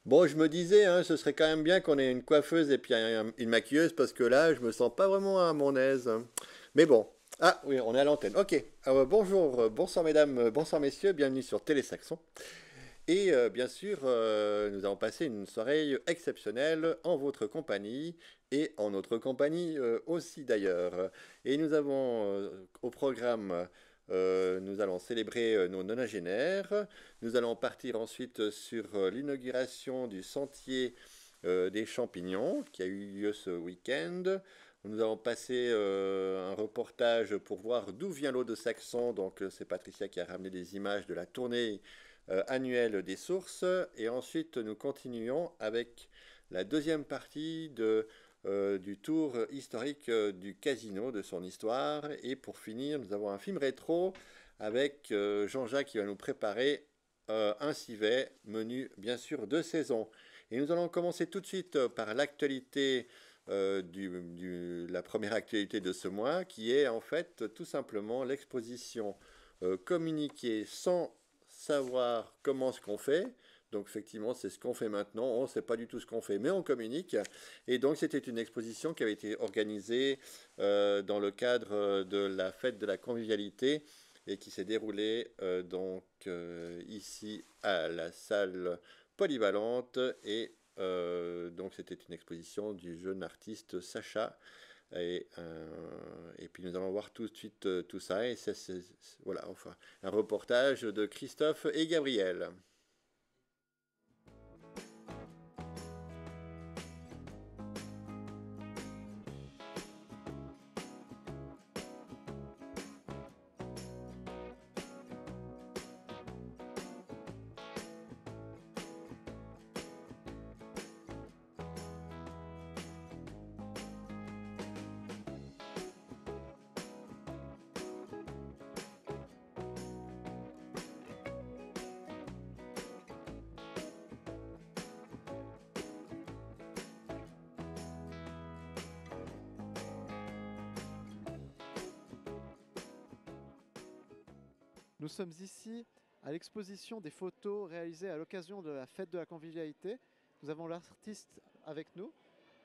Bon, je me disais, hein, ce serait quand même bien qu'on ait une coiffeuse et puis une maquilleuse parce que là, je me sens pas vraiment à mon aise. Mais bon. Ah oui, on est à l'antenne. Ok. Bonjour, bonsoir mesdames, bonsoir messieurs, bienvenue sur Télésaxon. Et bien sûr, nous allons passer une soirée exceptionnelle en votre compagnie et en notre compagnie aussi d'ailleurs. Et nous avons au programme, nous allons célébrer nos nonagénaires. Nous allons partir ensuite sur l'inauguration du sentier des champignons qui a eu lieu ce week-end. Nous allons passer un reportage pour voir d'où vient l'eau de Saxon. Donc c'est Patricia qui a ramené des images de la tournée annuelle des sources. Et ensuite, nous continuons avec la deuxième partie du tour historique du casino, de son histoire. Et pour finir, nous avons un film rétro avec Jean-Jacques qui va nous préparer un civet, menu bien sûr de saison. Et nous allons commencer tout de suite par l'actualité, la première actualité de ce mois, qui est en fait tout simplement l'exposition communiquer sans savoir comment ce qu'on fait. Donc effectivement, c'est ce qu'on fait maintenant. On ne sait pas du tout ce qu'on fait, mais on communique. Et donc c'était une exposition qui avait été organisée dans le cadre de la fête de la convivialité et qui s'est déroulée ici à la salle polyvalente. Et donc c'était une exposition du jeune artiste Sacha et puis nous allons voir tout de suite tout ça. Et voilà, enfin, un reportage de Christophe et Gabriel. Nous sommes ici à l'exposition des photos réalisées à l'occasion de la fête de la convivialité. Nous avons l'artiste avec nous.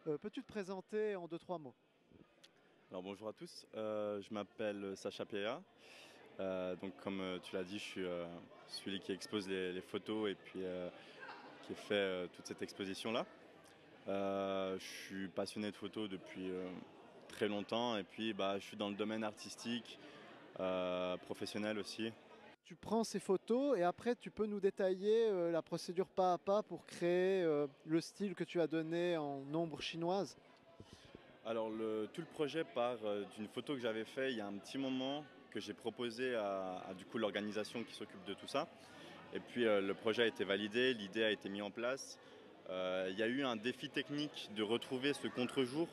Peux-tu te présenter en deux, trois mots? Alors bonjour à tous, je m'appelle Sacha Pierre. Donc comme tu l'as dit, je suis celui qui expose les photos et puis qui fait toute cette exposition-là. Je suis passionné de photos depuis très longtemps et puis je suis dans le domaine artistique, professionnel aussi. Tu prends ces photos et après tu peux nous détailler la procédure pas à pas pour créer le style que tu as donné en ombre chinoise. Alors tout le projet part d'une photo que j'avais fait il y a un petit moment que j'ai proposé à du coup l'organisation qui s'occupe de tout ça. Et puis le projet a été validé, l'idée a été mise en place. Il y a eu un défi technique de retrouver ce contre-jour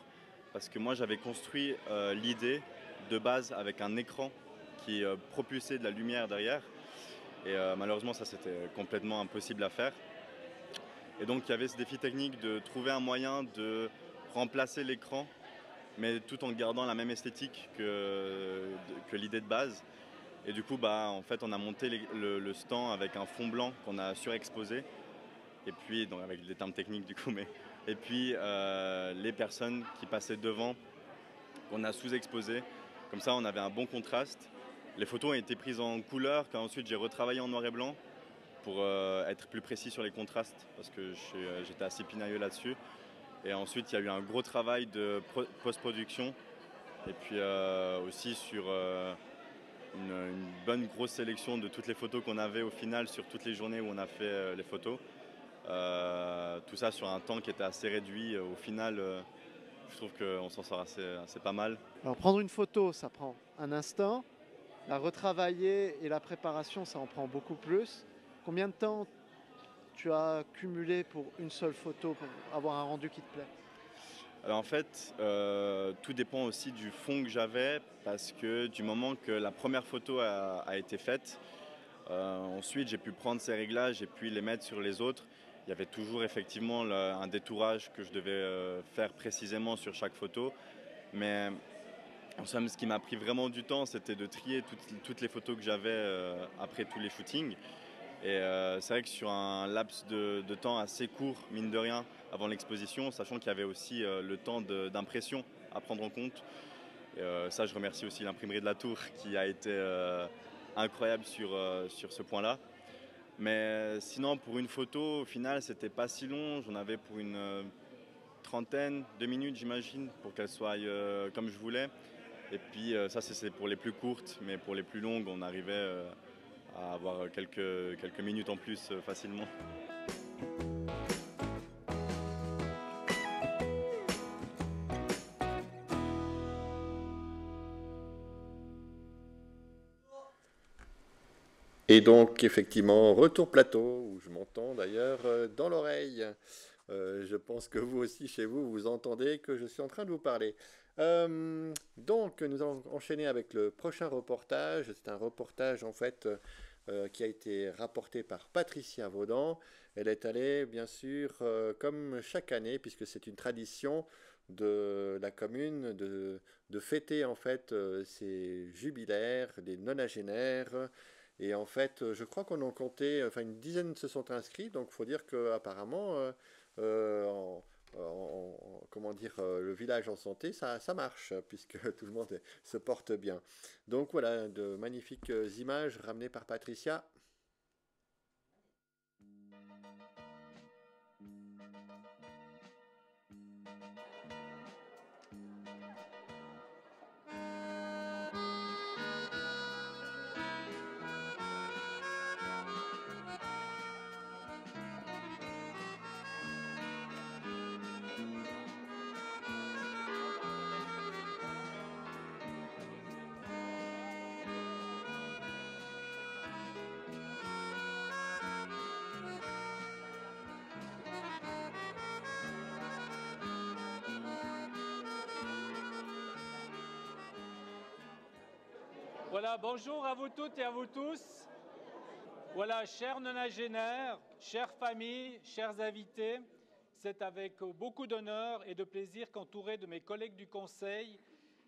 parce que moi j'avais construit l'idée de base avec un écran qui propulsait de la lumière derrière. Et malheureusement ça c'était complètement impossible à faire. Et donc il y avait ce défi technique de trouver un moyen de remplacer l'écran mais tout en gardant la même esthétique que l'idée de base. Et du coup, en fait, on a monté le stand avec un fond blanc qu'on a surexposé, et puis, donc avec des termes techniques du coup, et puis les personnes qui passaient devant, qu'on a sous-exposé. Comme ça, on avait un bon contraste. Les photos ont été prises en couleur, qu'ensuite j'ai retravaillé en noir et blanc pour être plus précis sur les contrastes, parce que j'étais assez pinailleux là-dessus. Et ensuite, il y a eu un gros travail de post-production, et puis aussi sur une bonne grosse sélection de toutes les photos qu'on avait au final sur toutes les journées où on a fait les photos. Tout ça sur un temps qui était assez réduit. Au final, je trouve qu'on s'en sort assez pas mal. Alors prendre une photo, ça prend un instant. La retravailler et la préparation, ça en prend beaucoup plus. Combien de temps tu as cumulé pour une seule photo pour avoir un rendu qui te plaît? Alors en fait, tout dépend aussi du fond que j'avais, parce que du moment que la première photo a été faite, ensuite j'ai pu prendre ces réglages et puis les mettre sur les autres. Il y avait toujours effectivement un détourage que je devais faire précisément sur chaque photo. Mais en somme, ce qui m'a pris vraiment du temps, c'était de trier toutes les photos que j'avais après tous les shootings. Et c'est vrai que sur un laps de temps assez court, mine de rien, avant l'exposition, sachant qu'il y avait aussi le temps d'impression à prendre en compte. Et, ça, je remercie aussi l'imprimerie de la Tour qui a été incroyable sur ce point-là. Mais sinon, pour une photo, au final, c'était pas si long. J'en avais pour une trentaine de minutes, j'imagine, pour qu'elle soit comme je voulais. Et puis ça, c'est pour les plus courtes, mais pour les plus longues, on arrivait à avoir quelques minutes en plus facilement. Et donc, effectivement, retour plateau, où je m'entends d'ailleurs dans l'oreille. Je pense que vous aussi, chez vous, vous entendez que je suis en train de vous parler. Donc, nous allons enchaîner avec le prochain reportage. C'est un reportage, en fait, qui a été rapporté par Patricia Vaudan. Elle est allée, bien sûr, comme chaque année, puisque c'est une tradition de la commune, de fêter, en fait, ces jubilaires, des nonagénaires. Et en fait, je crois qu'on en comptait, enfin une dizaine se sont inscrits, donc il faut dire qu'apparemment, comment dire, le village en santé, ça marche, puisque tout le monde se porte bien. Donc voilà, de magnifiques images ramenées par Patricia. Voilà, bonjour à vous toutes et à vous tous. Voilà, chers nonagénaires, chères familles, chers invités, c'est avec beaucoup d'honneur et de plaisir qu'entouré de mes collègues du conseil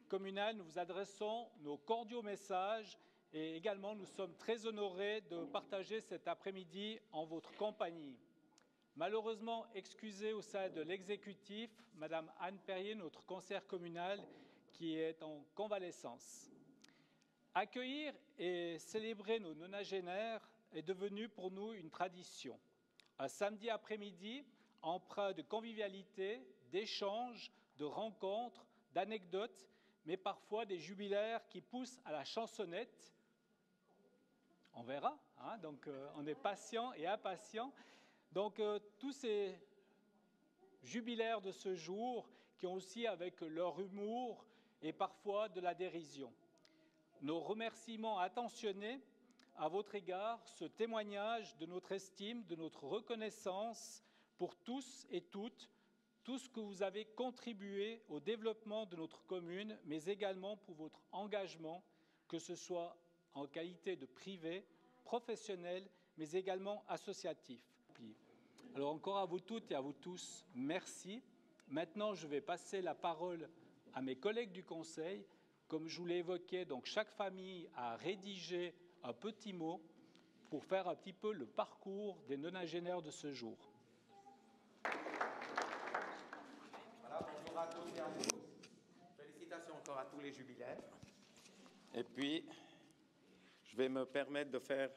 communal, nous vous adressons nos cordiaux messages et également nous sommes très honorés de partager cet après-midi en votre compagnie. Malheureusement excusée au sein de l'exécutif, Madame Anne Perrier, notre conseillère communale, qui est en convalescence. Accueillir et célébrer nos nonagénaires est devenu pour nous une tradition. Un samedi après-midi empreint de convivialité, d'échanges, de rencontres, d'anecdotes, mais parfois des jubilaires qui poussent à la chansonnette. On verra, hein, donc on est patient et impatient. Donc tous ces jubilaires de ce jour qui ont aussi avec leur humour et parfois de la dérision. Nos remerciements attentionnés à votre égard, ce témoignage de notre estime, de notre reconnaissance pour tous et toutes, tout ce que vous avez contribué au développement de notre commune, mais également pour votre engagement, que ce soit en qualité de privé, professionnel, mais également associatif. Alors encore à vous toutes et à vous tous, merci. Maintenant, je vais passer la parole à mes collègues du conseil. Comme je vous l'ai évoqué, donc chaque famille a rédigé un petit mot pour faire un petit peu le parcours des nonagénaires de ce jour. Voilà, bonjour à tous et à tous. Félicitations encore à tous les jubilaires. Et puis, je vais me permettre de faire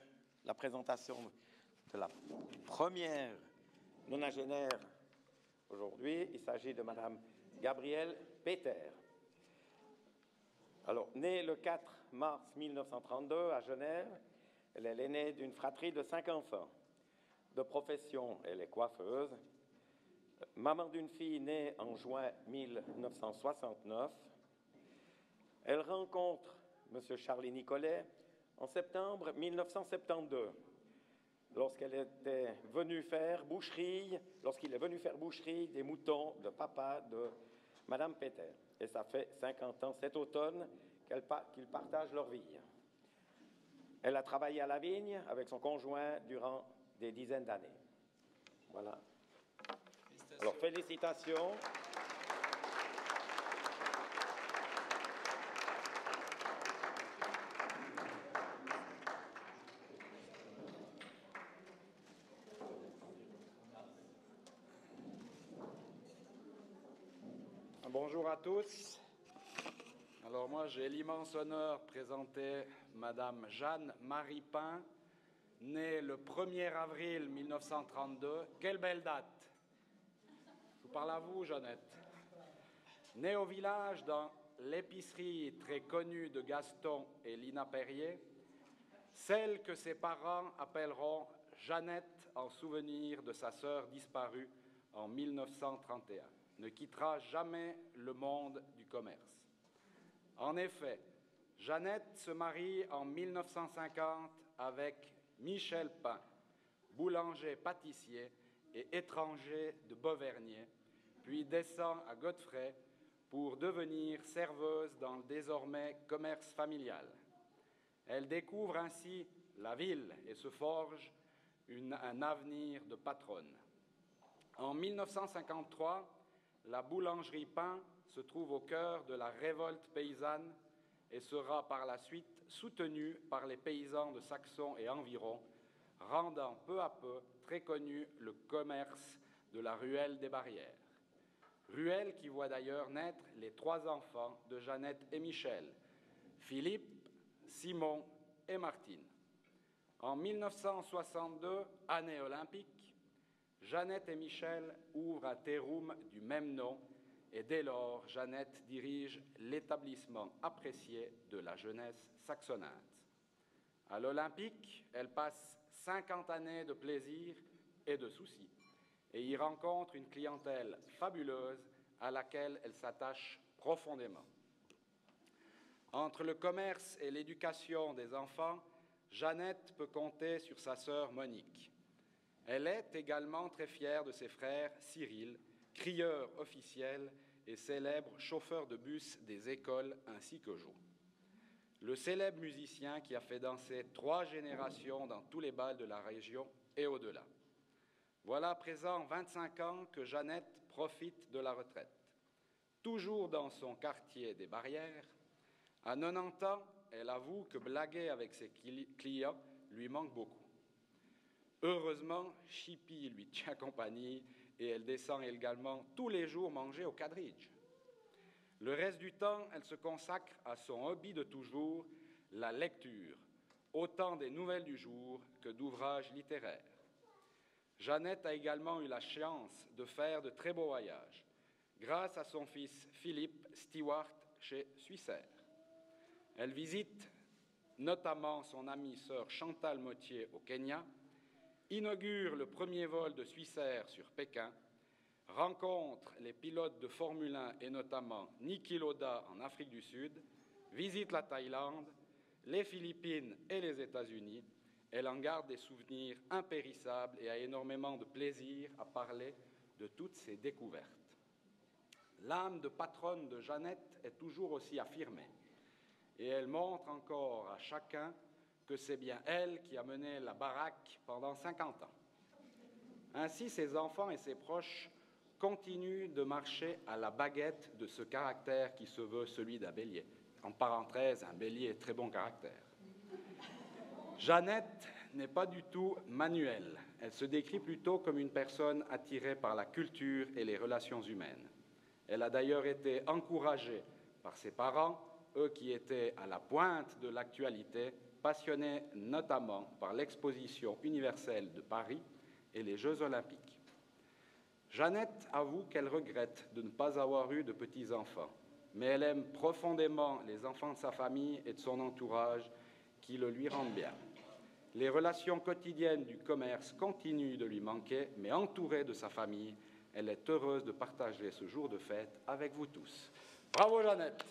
la présentation de la première nonagénaire aujourd'hui. Il s'agit de Madame Gabrielle Peter. Alors, née le 4 mars 1932 à Genève, elle est l'aînée d'une fratrie de 5 enfants. De profession, elle est coiffeuse. Maman d'une fille née en juin 1969. Elle rencontre M. Charlie Nicolet en septembre 1972, lorsqu'il est venu faire boucherie des moutons de papa de Madame Peter. Et ça fait 50 ans cet automne qu'ils partagent leur vie. Elle a travaillé à la vigne avec son conjoint durant des dizaines d'années. Voilà. Alors, félicitations. Bonjour à tous. Alors moi, j'ai l'immense honneur de présenter Madame Jeanne-Marie Pin, née le 1er avril 1932. Quelle belle date! Je vous parle à vous, Jeannette. Née au village dans l'épicerie très connue de Gaston et Lina Perrier, celle que ses parents appelleront Jeannette en souvenir de sa sœur disparue en 1931, ne quittera jamais le monde du commerce. En effet, Jeannette se marie en 1950 avec Michel Pin, boulanger-pâtissier et étranger de Beauvernier, puis descend à Godfrey pour devenir serveuse dans le désormais commerce familial. Elle découvre ainsi la ville et se forge un avenir de patronne. En 1953, la boulangerie Pin se trouve au cœur de la révolte paysanne et sera par la suite soutenue par les paysans de Saxon et environ, rendant peu à peu très connu le commerce de la ruelle des Barrières. Ruelle qui voit d'ailleurs naître les 3 enfants de Jeannette et Michel, Philippe, Simon et Martine. En 1962, année olympique, Jeannette et Michel ouvrent un terroum du même nom et dès lors, Jeannette dirige l'établissement apprécié de la jeunesse saxonnaise. À l'Olympique, elle passe 50 années de plaisir et de soucis et y rencontre une clientèle fabuleuse à laquelle elle s'attache profondément. Entre le commerce et l'éducation des enfants, Jeannette peut compter sur sa sœur Monique. Elle est également très fière de ses frères Cyril, crieur officiel et célèbre chauffeur de bus des écoles ainsi que Jo. Le célèbre musicien qui a fait danser 3 générations dans tous les bals de la région et au-delà. Voilà à présent 25 ans que Jeannette profite de la retraite. Toujours dans son quartier des Barrières, à 90 ans, elle avoue que blaguer avec ses clients lui manque beaucoup. Heureusement, Chippy lui tient compagnie et elle descend également tous les jours manger au quadrige. Le reste du temps, elle se consacre à son hobby de toujours, la lecture, autant des nouvelles du jour que d'ouvrages littéraires. Jeannette a également eu la chance de faire de très beaux voyages, grâce à son fils Philippe Stewart chez Swissair. Elle visite notamment son amie sœur Chantal Mottier au Kenya, inaugure le premier vol de Swissair sur Pékin, rencontre les pilotes de Formule 1 et notamment Niki Lauda en Afrique du Sud, visite la Thaïlande, les Philippines et les États-Unis. Elle en garde des souvenirs impérissables et a énormément de plaisir à parler de toutes ces découvertes. L'âme de patronne de Jeannette est toujours aussi affirmée et elle montre encore à chacun que c'est bien elle qui a mené la baraque pendant 50 ans. Ainsi, ses enfants et ses proches continuent de marcher à la baguette de ce caractère qui se veut celui d'un bélier. En parenthèse, un bélier est très bon caractère. Jeannette n'est pas du tout manuelle. Elle se décrit plutôt comme une personne attirée par la culture et les relations humaines. Elle a d'ailleurs été encouragée par ses parents, eux qui étaient à la pointe de l'actualité, passionnés notamment par l'exposition universelle de Paris et les Jeux olympiques. Jeannette avoue qu'elle regrette de ne pas avoir eu de petits-enfants, mais elle aime profondément les enfants de sa famille et de son entourage qui le lui rendent bien. Les relations quotidiennes du commerce continuent de lui manquer, mais entourée de sa famille, elle est heureuse de partager ce jour de fête avec vous tous. Bravo Jeannette!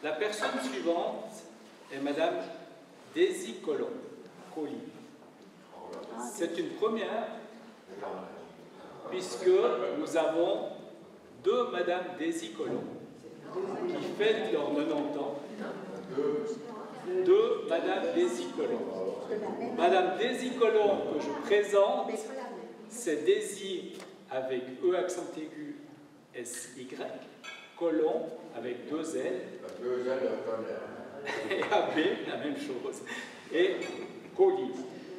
La personne suivante est Madame Daisy Colomb. C'est une première, puisque nous avons 2 Madame Daisy Colomb qui fêtent leurs 90 ans. 2 Madame Daisy Colomb. Madame Daisy Colomb que je présente, c'est Daisy avec E accent aigu, S-Y, Colomb, avec 2 L. 2 L, Et AB, la même chose. Et Colli.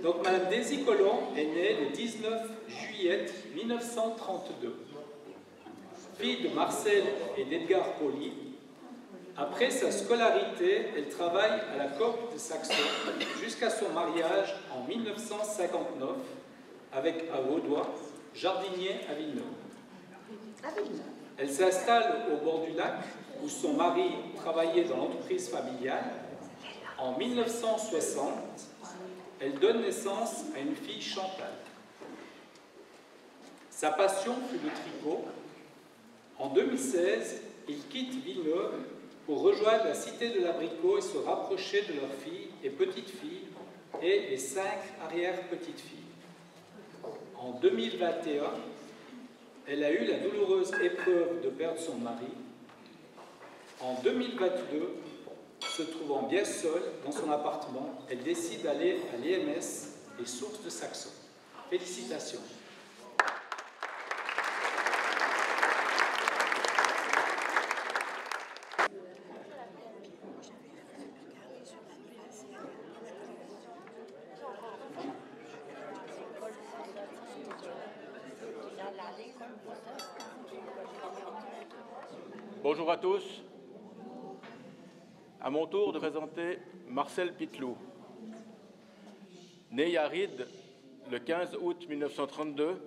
Donc Madame Daisy Colomb est née le 19 juillet 1932. Fille de Marcel et d'Edgar Colli. Après sa scolarité, elle travaille à la Coop de Saxon jusqu'à son mariage en 1959 avec à Vaudois, jardinier à Villeneuve. Elle s'installe au bord du lac où son mari travaillait dans l'entreprise familiale. En 1960, elle donne naissance à une fille Chantal. Sa passion fut le tricot. En 2016, il quitte Villeneuve pour rejoindre la Cité de l'Abricot et se rapprocher de leur fille et petite-fille et les 5 arrière-petites-filles. En 2021, elle a eu la douloureuse épreuve de perdre son mari. En 2022, se trouvant bien seule dans son appartement, elle décide d'aller à l'EMS, les sources de Saxon. Félicitations. Bonjour à tous. À mon tour de présenter Marcel Pitlou. Né à Ried le 15 août 1932,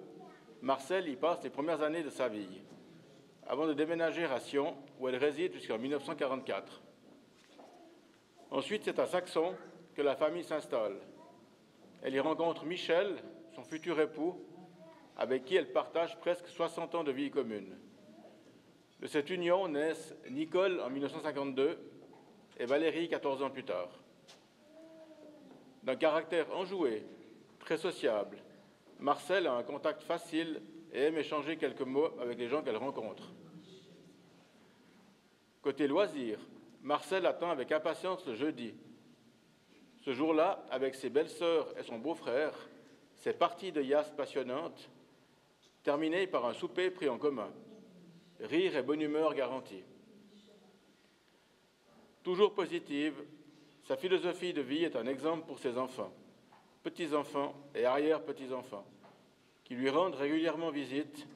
Marcel y passe les premières années de sa vie, avant de déménager à Sion, où elle réside jusqu'en 1944. Ensuite, c'est à Saxon que la famille s'installe. Elle y rencontre Michel, son futur époux, avec qui elle partage presque 60 ans de vie commune. De cette union naissent Nicole en 1952 et Valérie 14 ans plus tard. D'un caractère enjoué, très sociable, Marcel a un contact facile et aime échanger quelques mots avec les gens qu'elle rencontre. Côté loisirs, Marcel attend avec impatience le jeudi. Ce jour-là, avec ses belles-sœurs et son beau-frère, ses parties de yacht passionnantes, terminées par un souper pris en commun. Rire et bonne humeur garantie. Toujours positive, sa philosophie de vie est un exemple pour ses enfants, petits-enfants et arrière-petits-enfants, qui lui rendent régulièrement visite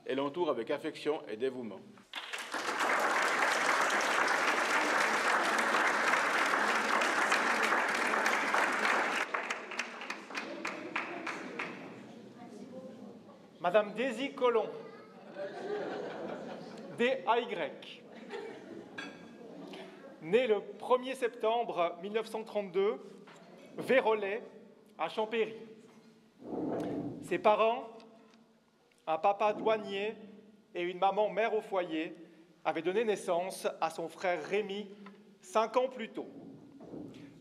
et l'entourent avec affection et dévouement. Madame Daisy Colomb, D.A.Y. Née le 1er septembre 1932, Vérolais, à Champéry. Ses parents, un papa douanier et une maman mère au foyer, avaient donné naissance à son frère Rémi 5 ans plus tôt.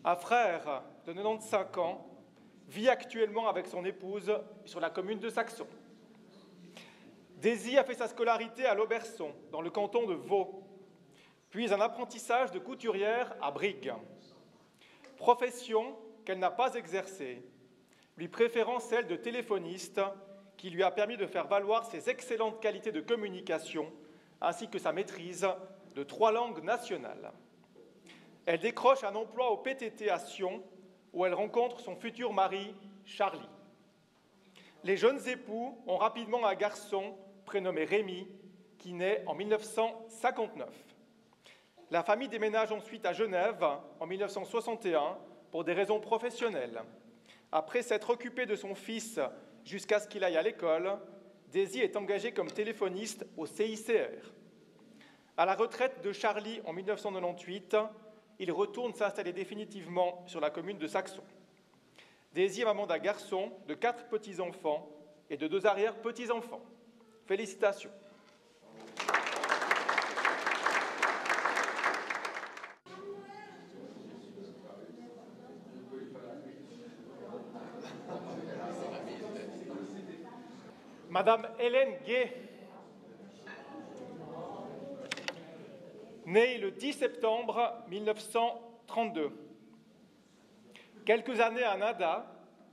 Un frère de 95 ans vit actuellement avec son épouse sur la commune de Saxon. Daisy a fait sa scolarité à l'Auberçon, dans le canton de Vaud, puis un apprentissage de couturière à Brigue. Profession qu'elle n'a pas exercée, lui préférant celle de téléphoniste, qui lui a permis de faire valoir ses excellentes qualités de communication, ainsi que sa maîtrise de 3 langues nationales. Elle décroche un emploi au PTT à Sion, où elle rencontre son futur mari, Charlie. Les jeunes époux ont rapidement un garçon prénommé Rémi, qui naît en 1959. La famille déménage ensuite à Genève en 1961 pour des raisons professionnelles. Après s'être occupée de son fils jusqu'à ce qu'il aille à l'école, Daisy est engagée comme téléphoniste au CICR. À la retraite de Charlie en 1998, il retourne s'installer définitivement sur la commune de Saxon. Daisy est maman d'un garçon, de 4 petits-enfants et de 2 arrière-petits-enfants. Félicitations. Madame Hélène Gay, née le 10 septembre 1932. Quelques années à Nada,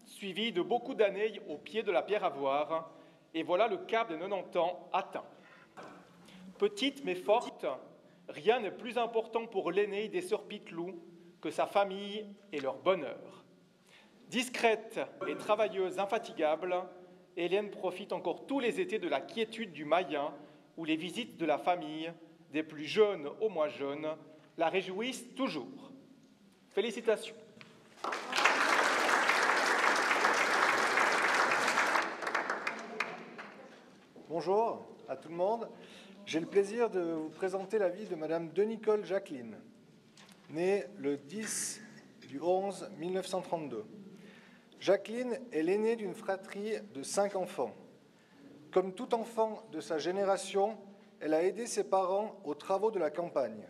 suivies de beaucoup d'années au pied de la Pierre à Voir, et voilà le cap des 90 ans atteint. Petite mais forte, rien n'est plus important pour l'aînée des sœurs Piteloup que sa famille et leur bonheur. Discrète et travailleuse infatigable, Hélène profite encore tous les étés de la quiétude du Mayen, où les visites de la famille, des plus jeunes aux moins jeunes, la réjouissent toujours. Félicitations. Bonjour à tout le monde. J'ai le plaisir de vous présenter la vie de Madame Denicole Jacqueline, née le 10 du 11 1932. Jacqueline est l'aînée d'une fratrie de 5 enfants. Comme tout enfant de sa génération, elle a aidé ses parents aux travaux de la campagne.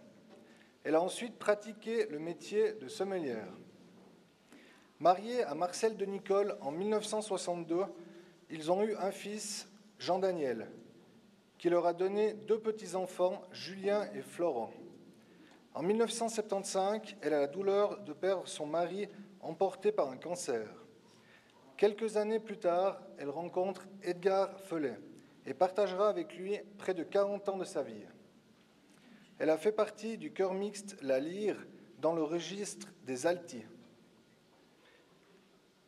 Elle a ensuite pratiqué le métier de sommelière. Mariée à Marcel Denicole en 1962, ils ont eu un fils, Jean-Daniel, qui leur a donné 2 petits-enfants, Julien et Florent. En 1975, elle a la douleur de perdre son mari emporté par un cancer. Quelques années plus tard, elle rencontre Edgar Felet et partagera avec lui près de 40 ans de sa vie. Elle a fait partie du chœur mixte La Lyre dans le registre des Altis.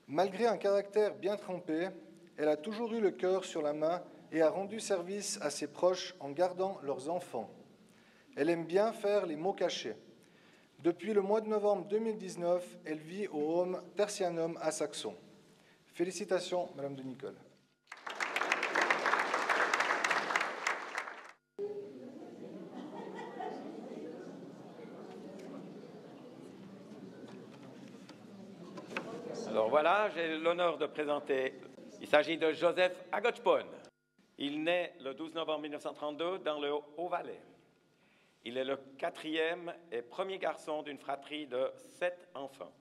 Malgré un caractère bien trempé, elle a toujours eu le cœur sur la main et a rendu service à ses proches en gardant leurs enfants. Elle aime bien faire les mots cachés. Depuis le mois de novembre 2019, elle vit au Home Tertianum à Saxon. Félicitations, Madame Denicole. Alors voilà, j'ai l'honneur de présenter. Il s'agit de Joseph Agotchpon. Il naît le 12 novembre 1932 dans le Haut-Valais. Il est le 4e et premier garçon d'une fratrie de 7 enfants.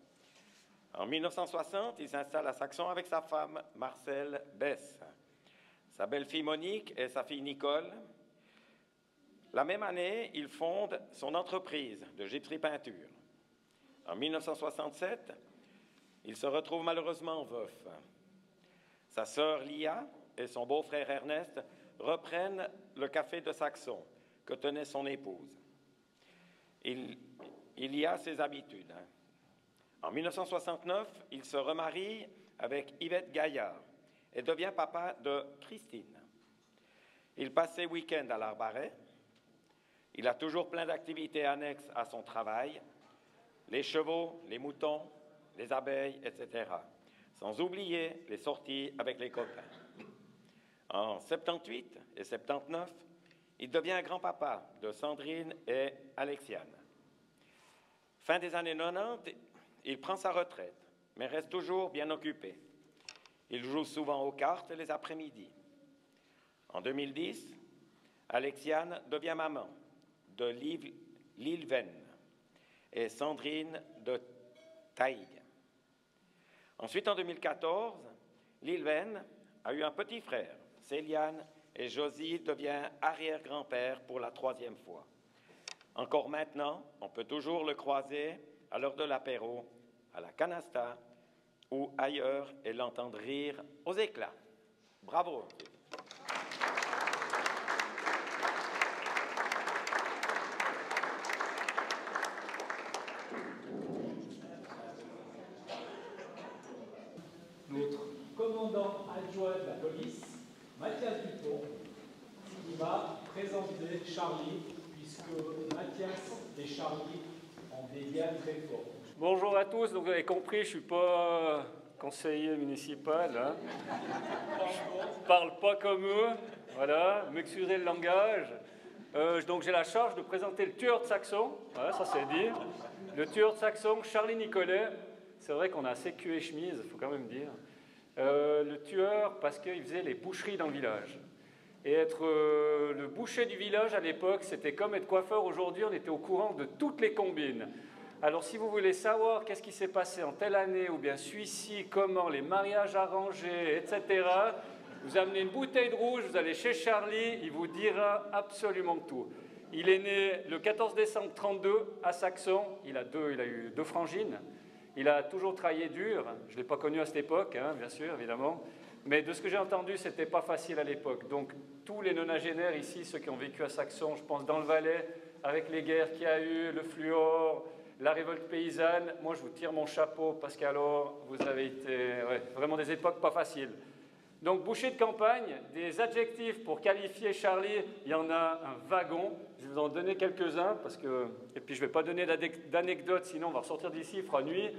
En 1960, il s'installe à Saxon avec sa femme Marcel Bess, sa belle-fille Monique et sa fille Nicole. La même année, il fonde son entreprise de gypserie peinture. En 1967, il se retrouve malheureusement veuf. Sa sœur Lia et son beau-frère Ernest reprennent le café de Saxon que tenait son épouse. Il y a ses habitudes. En 1969, il se remarie avec Yvette Gaillard et devient papa de Christine. Il passe ses week-ends à l'Arbaret. Il a toujours plein d'activités annexes à son travail, les chevaux, les moutons, les abeilles, etc. Sans oublier les sorties avec les copains. En 78 et 79, il devient grand-papa de Sandrine et Alexiane. Fin des années 90, il prend sa retraite, mais reste toujours bien occupé. Il joue souvent aux cartes les après-midi. En 2010, Alexiane devient maman de Lilven et Sandrine de Taïg. Ensuite, en 2014, Lilven a eu un petit frère, Céliane, et Josie devient arrière-grand-père pour la 3e fois. Encore maintenant, on peut toujours le croiser à l'heure de l'apéro, à la canasta ou ailleurs et l'entendre rire aux éclats. Bravo! Notre commandant adjoint de la police, Mathias Dupont, qui va présenter Charlie, puisque Mathias et Charlie ont des liens très forts. Bonjour à tous, donc vous avez compris, je ne suis pas conseiller municipal, hein. Je ne parle pas comme eux, voilà, m'excuser le langage. Donc j'ai la charge de présenter le tueur de Saxon, voilà, ça c'est dit. Le tueur de Saxon, Charlie Nicolet, c'est vrai qu'on a assez cul et chemise, il faut quand même dire. Le tueur, parce qu'il faisait les boucheries dans le village. Et être le boucher du village à l'époque, c'était comme être coiffeur aujourd'hui, on était au courant de toutes les combines. Alors si vous voulez savoir qu'est-ce qui s'est passé en telle année, ou bien celui-ci, comment, les mariages arrangés, etc., vous amenez une bouteille de rouge, vous allez chez Charlie, il vous dira absolument tout. Il est né le 14 décembre 1932 à Saxon, il a eu 2 frangines, il a toujours travaillé dur, je ne l'ai pas connu à cette époque, hein, bien sûr, évidemment, mais de ce que j'ai entendu, ce n'était pas facile à l'époque. Donc tous les nonagénaires ici, ceux qui ont vécu à Saxon, je pense dans le Valais, avec les guerres qu'il y a eu, le fluor, la révolte paysanne. Moi, je vous tire mon chapeau parce qu'alors, vous avez été vraiment des époques pas faciles. Donc, boucher de campagne, des adjectifs pour qualifier Charlie, il y en a un wagon. Je vais vous en donner quelques-uns, et puis je ne vais pas donner d'anecdotes, sinon on va ressortir d'ici, il fera nuit.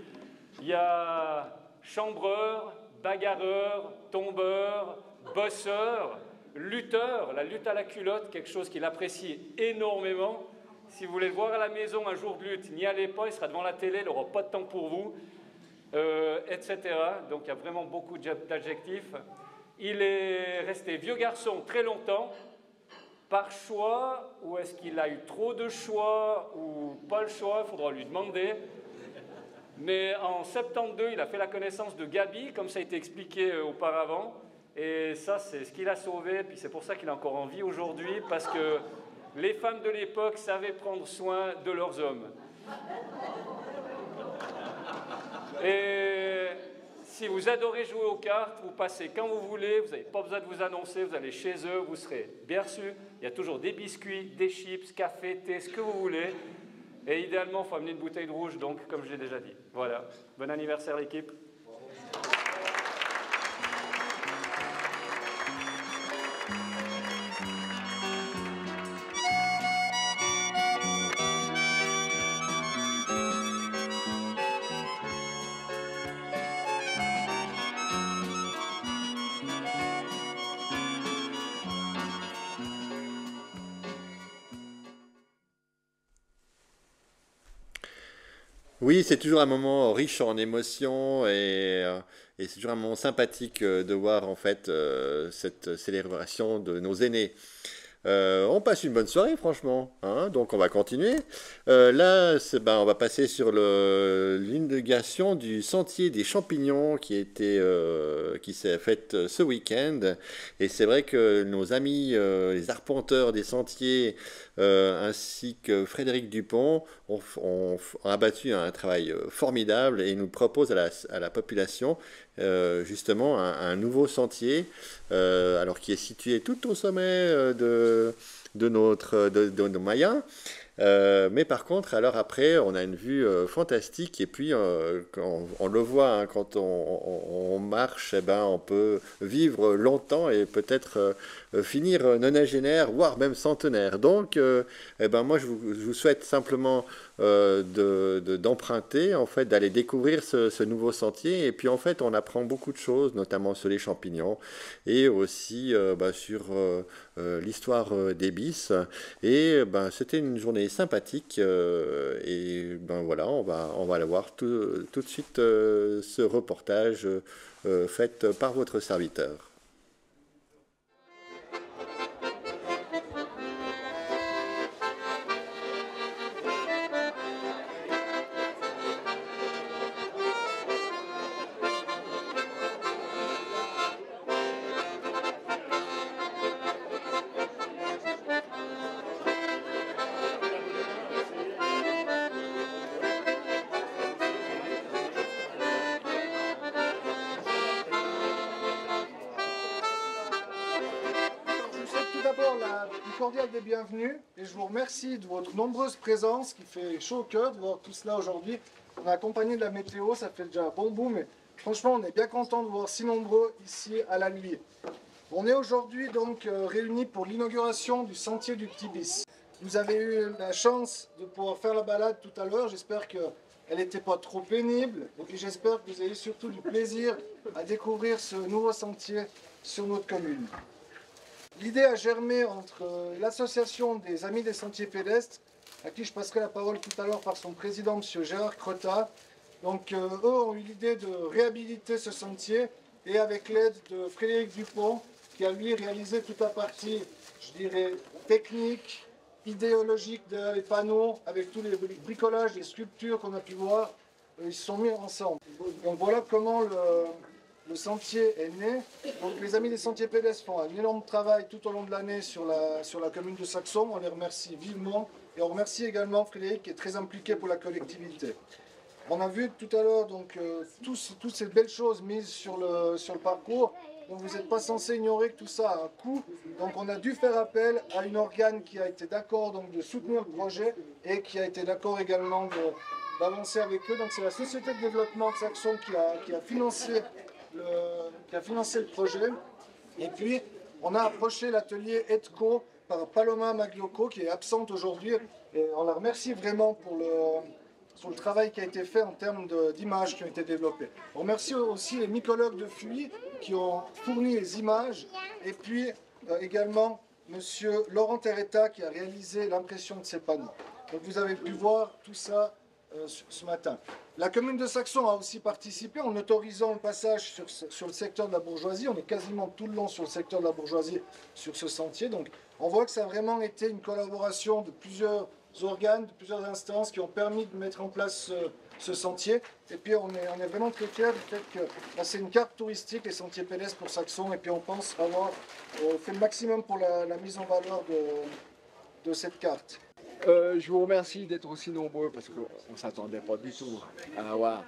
Il y a chambreur, bagarreur, tombeur, bosseur, lutteur, la lutte à la culotte, quelque chose qu'il apprécie énormément. Si vous voulez le voir à la maison un jour de lutte, n'y allez pas, il sera devant la télé, il n'aura pas de temps pour vous, etc. Donc il y a vraiment beaucoup d'adjectifs. Il est resté vieux garçon très longtemps, par choix, ou est-ce qu'il a eu trop de choix, ou pas le choix, il faudra lui demander. Mais en 72, il a fait la connaissance de Gabi, comme ça a été expliqué auparavant, et ça, c'est ce qu'il a sauvé, puis c'est pour ça qu'il est encore en vie aujourd'hui, parce que les femmes de l'époque savaient prendre soin de leurs hommes. Et si vous adorez jouer aux cartes, vous passez quand vous voulez, vous n'avez pas besoin de vous annoncer, vous allez chez eux, vous serez bien reçus. Il y a toujours des biscuits, des chips, café, thé, ce que vous voulez. Et idéalement, il faut amener une bouteille de rouge, donc comme je l'ai déjà dit. Voilà. Bon anniversaire l'équipe. Oui, c'est toujours un moment riche en émotions et c'est toujours un moment sympathique de voir en fait cette célébration de nos aînés. On passe une bonne soirée, franchement, hein, donc on va continuer. Là, on va passer sur l'inauguration du sentier des champignons qui s'est faite ce week-end. Et c'est vrai que nos amis, les arpenteurs des sentiers, ainsi que Frédéric Dupont, ont abattu un travail formidable et nous proposent à la population justement un nouveau sentier, alors qui est situé tout au sommet de nos Mayens. Mais par contre, alors après, on a une vue fantastique et puis on le voit hein, quand on marche, eh ben, on peut vivre longtemps et peut-être finir nonagénaire, voire même centenaire. Donc, eh ben, moi, je vous souhaite simplement d'emprunter, en fait, d'aller découvrir ce nouveau sentier. Et puis, en fait, on apprend beaucoup de choses, notamment sur les champignons et aussi sur l'histoire des bis. Et ben, c'était une journée sympathique. Et ben voilà, on va aller voir tout de suite ce reportage fait par votre serviteur. Cordial des bienvenus et je vous remercie de votre nombreuse présence qui fait chaud au cœur de voir tout cela aujourd'hui. On est accompagné de la météo, ça fait déjà un bon bout, mais franchement on est bien content de voir si nombreux ici à la nuit. On est aujourd'hui donc réunis pour l'inauguration du sentier du Petit Bis. Vous avez eu la chance de pouvoir faire la balade tout à l'heure, j'espère qu'elle n'était pas trop pénible et puis j'espère que vous avez surtout du plaisir à découvrir ce nouveau sentier sur notre commune. L'idée a germé entre l'association des Amis des Sentiers Pédestres, à qui je passerai la parole tout à l'heure par son président, M. Gérard Crottat. Donc eux ont eu l'idée de réhabiliter ce sentier et avec l'aide de Frédéric Dupont, qui a lui réalisé toute la partie, je dirais, technique, idéologique derrière les panneaux, avec tous les bricolages, les sculptures qu'on a pu voir, ils se sont mis ensemble. Donc voilà comment le sentier est né. Donc les Amis des Sentiers Pédestres font un énorme travail tout au long de l'année sur la commune de Saxon. On les remercie vivement et on remercie également Frédéric qui est très impliqué pour la collectivité. On a vu tout à l'heure donc toutes ces belles choses mises sur le parcours donc vous n'êtes pas censé ignorer que tout ça a un coût. Donc on a dû faire appel à une organe qui a été d'accord donc de soutenir le projet et qui a été d'accord également d'avancer avec eux. Donc c'est la société de développement de Saxon qui a financé le projet. Et puis on a approché l'atelier ETCO par Paloma Magliocco qui est absente aujourd'hui. Et on la remercie vraiment sur le travail qui a été fait en termes d'images qui ont été développées. On remercie aussi les mycologues de Fuy qui ont fourni les images et puis également monsieur Laurent Terretta qui a réalisé l'impression de ces panneaux. Donc vous avez pu voir tout ça ce matin. La commune de Saxon a aussi participé en autorisant le passage sur le secteur de la bourgeoisie. On est quasiment tout le long sur le secteur de la bourgeoisie sur ce sentier. Donc on voit que ça a vraiment été une collaboration de plusieurs organes, de plusieurs instances qui ont permis de mettre en place ce sentier. Et puis on est vraiment très fiers du fait que c'est une carte touristique, les sentiers pédestres pour Saxon. Et puis on pense avoir fait le maximum pour la mise en valeur de cette carte. Je vous remercie d'être aussi nombreux parce qu'on ne s'attendait pas du tout à avoir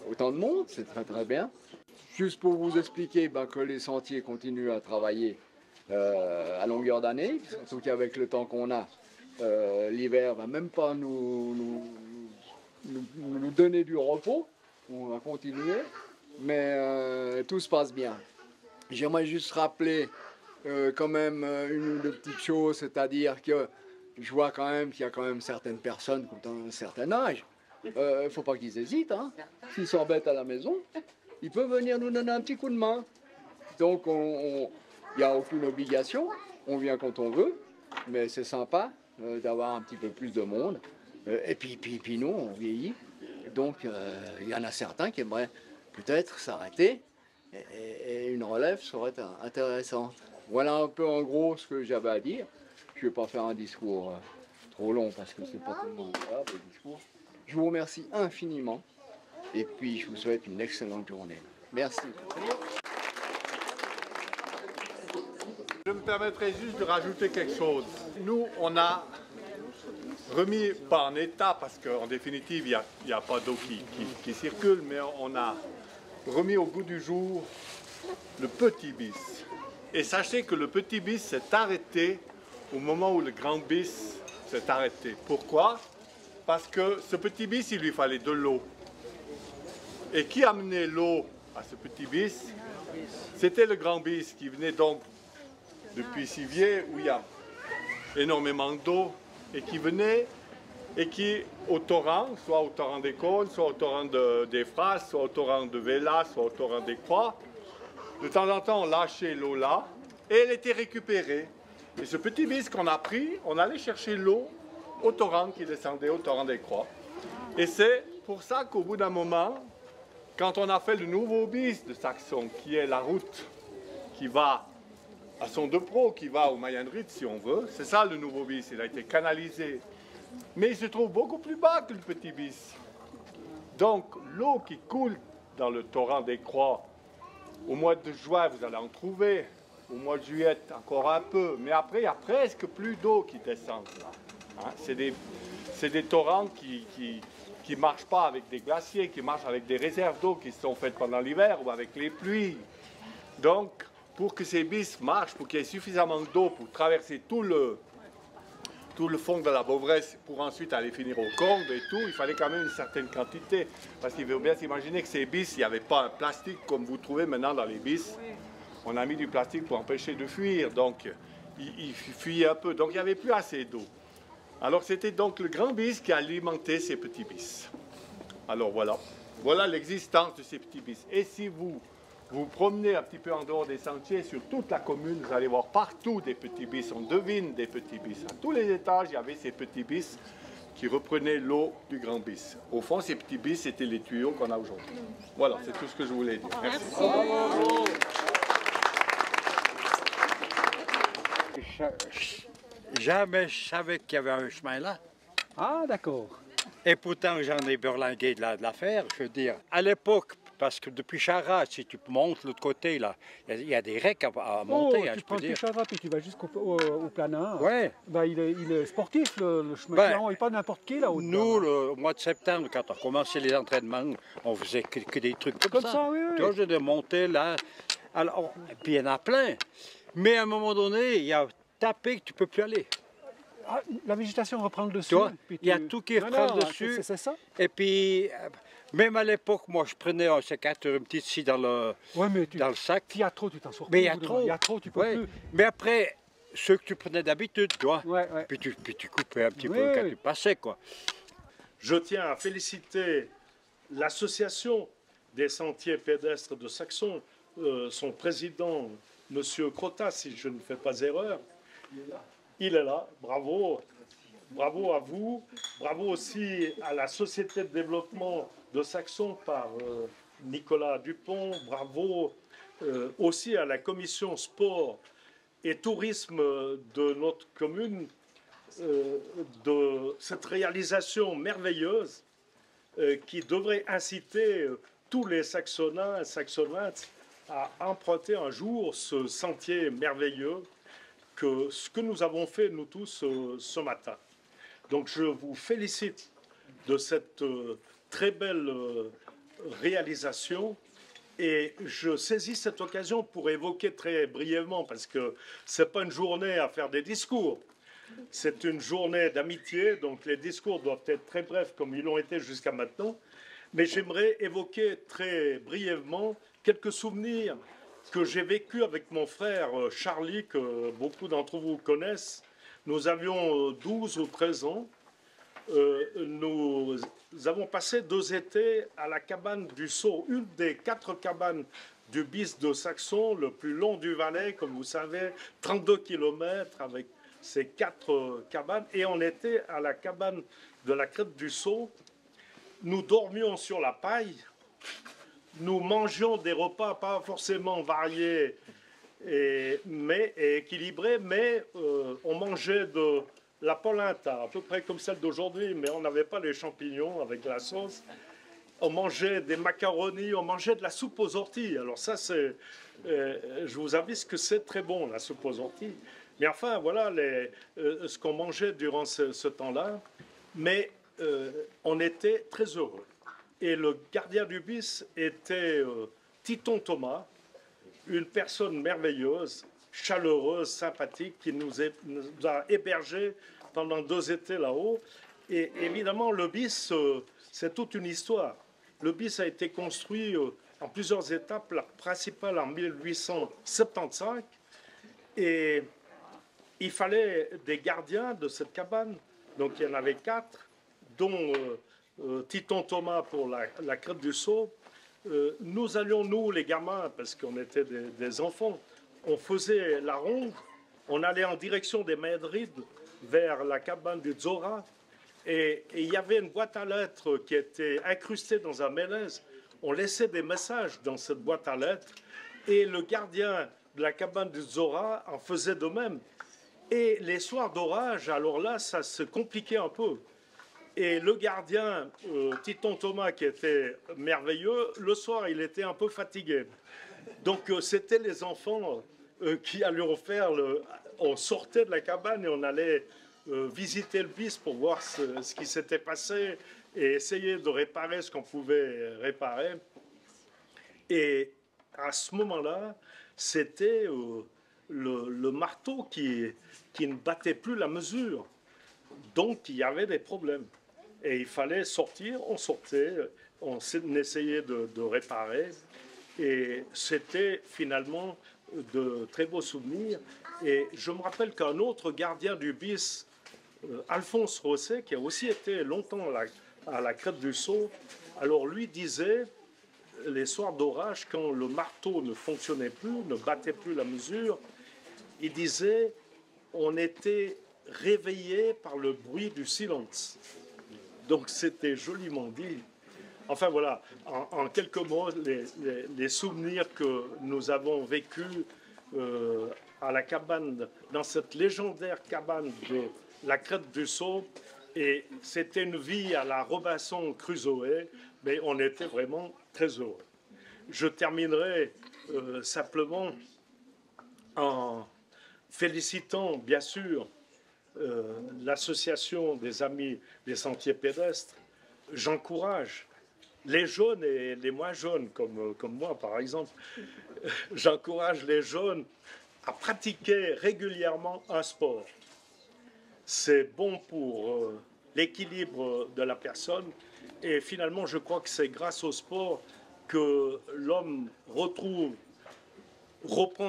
autant de monde, c'est très très bien. Juste pour vous expliquer que les sentiers continuent à travailler à longueur d'année, surtout qu'avec le temps qu'on a, l'hiver ne va même pas nous donner du repos, on va continuer, mais tout se passe bien. J'aimerais juste rappeler quand même une ou deux petites choses, c'est-à-dire que je vois quand même qu'il y a quand même certaines personnes qui ont un certain âge. Il ne faut pas qu'ils hésitent. Hein. S'ils s'embêtent à la maison, ils peuvent venir nous donner un petit coup de main. Donc il n'y a aucune obligation. On vient quand on veut. Mais c'est sympa d'avoir un petit peu plus de monde. Et puis nous, on vieillit. Donc il y en a certains qui aimeraient peut-être s'arrêter. Et une relève serait intéressante. Voilà un peu en gros ce que j'avais à dire. Je ne vais pas faire un discours trop long parce que c'est pas tellement grave le discours. Je vous remercie infiniment et puis je vous souhaite une excellente journée. Merci. Je me permettrai juste de rajouter quelque chose. Nous, on a remis, pas en état, parce qu'en définitive, il n'y a pas d'eau qui circule, mais on a remis au goût du jour le petit bis. Et sachez que le petit bis s'est arrêté au moment où le grand bis s'est arrêté. Pourquoi? Parce que ce petit bis, il lui fallait de l'eau. Et qui amenait l'eau à ce petit bis? C'était le grand bis qui venait donc depuis Sivier, où il y a énormément d'eau, et qui venait, et qui, au torrent, soit au torrent des Cônes, soit au torrent des Frasses, soit au torrent de Véla, soit au torrent des Croix, de temps en temps, on lâchait l'eau là, et elle était récupérée. Et ce petit bis qu'on a pris, on allait chercher l'eau au torrent qui descendait au torrent des Croix. Et c'est pour ça qu'au bout d'un moment, quand on a fait le nouveau bis de Saxon, qui est la route qui va à Son-de-Pro, qui va au Mayenrit si on veut, c'est ça le nouveau bis, il a été canalisé. Mais il se trouve beaucoup plus bas que le petit bis. Donc l'eau qui coule dans le torrent des Croix, au mois de juin, vous allez en trouver. Au mois de juillet, encore un peu. Mais après, il n'y a presque plus d'eau qui descend. Hein, c'est des torrents qui ne marchent pas avec des glaciers, qui marchent avec des réserves d'eau qui sont faites pendant l'hiver ou avec les pluies. Donc, pour que ces bis marchent, pour qu'il y ait suffisamment d'eau pour traverser tout le fond de la Beauvresse pour ensuite aller finir au Combe et tout, il fallait quand même une certaine quantité. Parce qu'il faut bien s'imaginer que ces bis, il n'y avait pas un plastique comme vous trouvez maintenant dans les bis. On a mis du plastique pour empêcher de fuir, donc il fuyait un peu. Donc il n'y avait plus assez d'eau. Alors c'était donc le grand bis qui alimentait ces petits bis. Alors voilà l'existence de ces petits bis. Et si vous vous promenez un petit peu en dehors des sentiers, sur toute la commune, vous allez voir partout des petits bis. On devine des petits bis. À tous les étages, il y avait ces petits bis qui reprenaient l'eau du grand bis. Au fond, ces petits bis, c'était les tuyaux qu'on a aujourd'hui. Voilà, c'est tout ce que je voulais dire. Merci. Jamais je savais qu'il y avait un chemin là. Ah, d'accord. Et pourtant, j'en ai berlingué de l'affaire. Je veux dire, à l'époque, parce que depuis Charras, si tu montes l'autre côté, là, il y a des recs à monter. Tu prends depuis Charras et tu vas jusqu'au Planin. Ouais. Ben, il est sportif, le chemin. Il n'est pas n'importe qui, là. Nous, au mois de septembre, quand on commençait les entraînements, on faisait que des trucs comme ça. Oui. Toi, j'ai de monter là. Alors, et puis il y en a plein. Mais à un moment donné, il y a tapé que tu ne peux plus aller. Ah, la végétation reprend le dessus. Tu vois, il y a tout qui reprend le non, dessus. c'est ça. Et puis, même à l'époque, moi, je prenais un sécateur, une petite scie dans le sac. S'il y a trop, tu t'en sors Mais plus. il y a trop. Il y a trop, tu peux plus. Mais après, ceux que tu prenais d'habitude, tu vois. Puis tu coupais un petit peu quand tu passais, quoi. Je tiens à féliciter l'association des sentiers pédestres de Saxon, son président, M. Crotta, si je ne fais pas erreur. Il est là, bravo, bravo à vous, bravo aussi à la Société de développement de Saxon par Nicolas Dupont, bravo aussi à la commission sport et tourisme de notre commune, de cette réalisation merveilleuse qui devrait inciter tous les Saxonnins et Saxonnates à emprunter un jour ce sentier merveilleux que ce que nous avons fait, nous tous, ce matin. Donc je vous félicite de cette très belle réalisation et je saisis cette occasion pour évoquer très brièvement, parce que ce n'est pas une journée à faire des discours, c'est une journée d'amitié, donc les discours doivent être très brefs comme ils l'ont été jusqu'à maintenant, mais j'aimerais évoquer très brièvement quelques souvenirs que j'ai vécu avec mon frère Charlie, que beaucoup d'entre vous connaissent. Nous avions 12 ou 13 ans. Nous avons passé 2 étés à la cabane du Sceau, une des 4 cabanes du bis de Saxon, le plus long du Valais, comme vous savez, 32 km avec ces 4 cabanes. Et on était à la cabane de la crête du Sceau. Nous dormions sur la paille. Nous mangions des repas pas forcément variés mais équilibrés, mais on mangeait de la polenta, à peu près comme celle d'aujourd'hui, mais on n'avait pas les champignons avec la sauce. On mangeait des macaronis, on mangeait de la soupe aux orties. Alors ça, c'est, je vous avise que c'est très bon, la soupe aux orties. Mais enfin, voilà ce qu'on mangeait durant ce temps-là. Mais on était très heureux. Et le gardien du bis était Titon Thomas, une personne merveilleuse, chaleureuse, sympathique, qui nous a hébergés pendant 2 étés là-haut. Et évidemment, le bis, c'est toute une histoire. Le bis a été construit en plusieurs étapes, la principale en 1875. Et il fallait des gardiens de cette cabane. Donc il y en avait 4, dont Titon Thomas pour la crête du Sceau. Nous allions, nous les gamins, parce qu'on était des enfants, on faisait la ronde, on allait en direction des Madrides vers la cabane du Zora, et il y avait une boîte à lettres qui était incrustée dans un mélèze. On laissait des messages dans cette boîte à lettres, et le gardien de la cabane du Zora en faisait de même. Et les soirs d'orage, alors là, ça se compliquait un peu. Et le gardien, Titon Thomas, qui était merveilleux, le soir, il était un peu fatigué. Donc, c'était les enfants qui allaient faire on sortait de la cabane et on allait visiter le bis pour voir ce qui s'était passé et essayer de réparer ce qu'on pouvait réparer. Et à ce moment-là, c'était le marteau qui ne battait plus la mesure. Donc, il y avait des problèmes. Et il fallait sortir, on sortait, on essayait de réparer. Et c'était finalement de très beaux souvenirs. Et je me rappelle qu'un autre gardien du bis, Alphonse Rosset, qui a aussi été longtemps à la crête du Sceau, alors lui disait, les soirs d'orage, quand le marteau ne fonctionnait plus, ne battait plus la mesure, il disait, on était réveillé par le bruit du silence. Donc c'était joliment dit. Enfin voilà, en quelques mots, les souvenirs que nous avons vécus à la cabane, dans cette légendaire cabane de la crête du Sceau. Et c'était une vie à la Robinson Crusoe, mais on était vraiment très heureux. Je terminerai simplement en félicitant, bien sûr, l'association des Amis des Sentiers Pédestres. J'encourage les jeunes et les moins jeunes, comme moi par exemple, j'encourage les jeunes à pratiquer régulièrement un sport. C'est bon pour l'équilibre de la personne et finalement je crois que c'est grâce au sport que l'homme reprend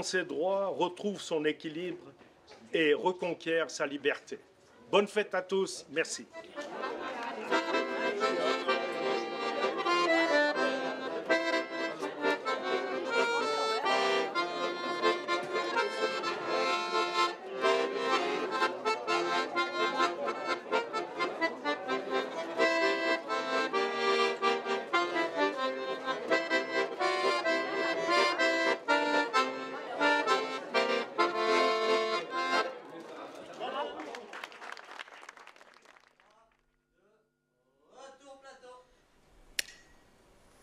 ses droits, retrouve son équilibre et reconquiert sa liberté. Bonne fête à tous, merci.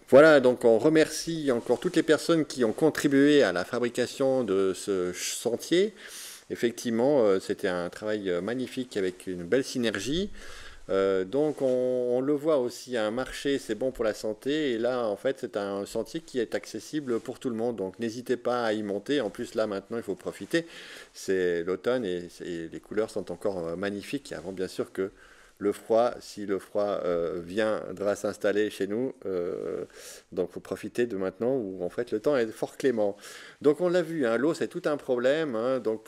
Voilà, donc on remercie encore toutes les personnes qui ont contribué à la fabrication de ce sentier. Effectivement, c'était un travail magnifique avec une belle synergie. Donc on le voit aussi, un marché, c'est bon pour la santé. Et là, en fait, c'est un sentier qui est accessible pour tout le monde. Donc n'hésitez pas à y monter. En plus, là, maintenant, il faut profiter. C'est l'automne et les couleurs sont encore magnifiques. Avant, bien sûr, que le froid, si le froid viendra s'installer chez nous, donc il faut profiter de maintenant où en fait le temps est fort clément. Donc on l'a vu, hein, l'eau c'est tout un problème, hein, donc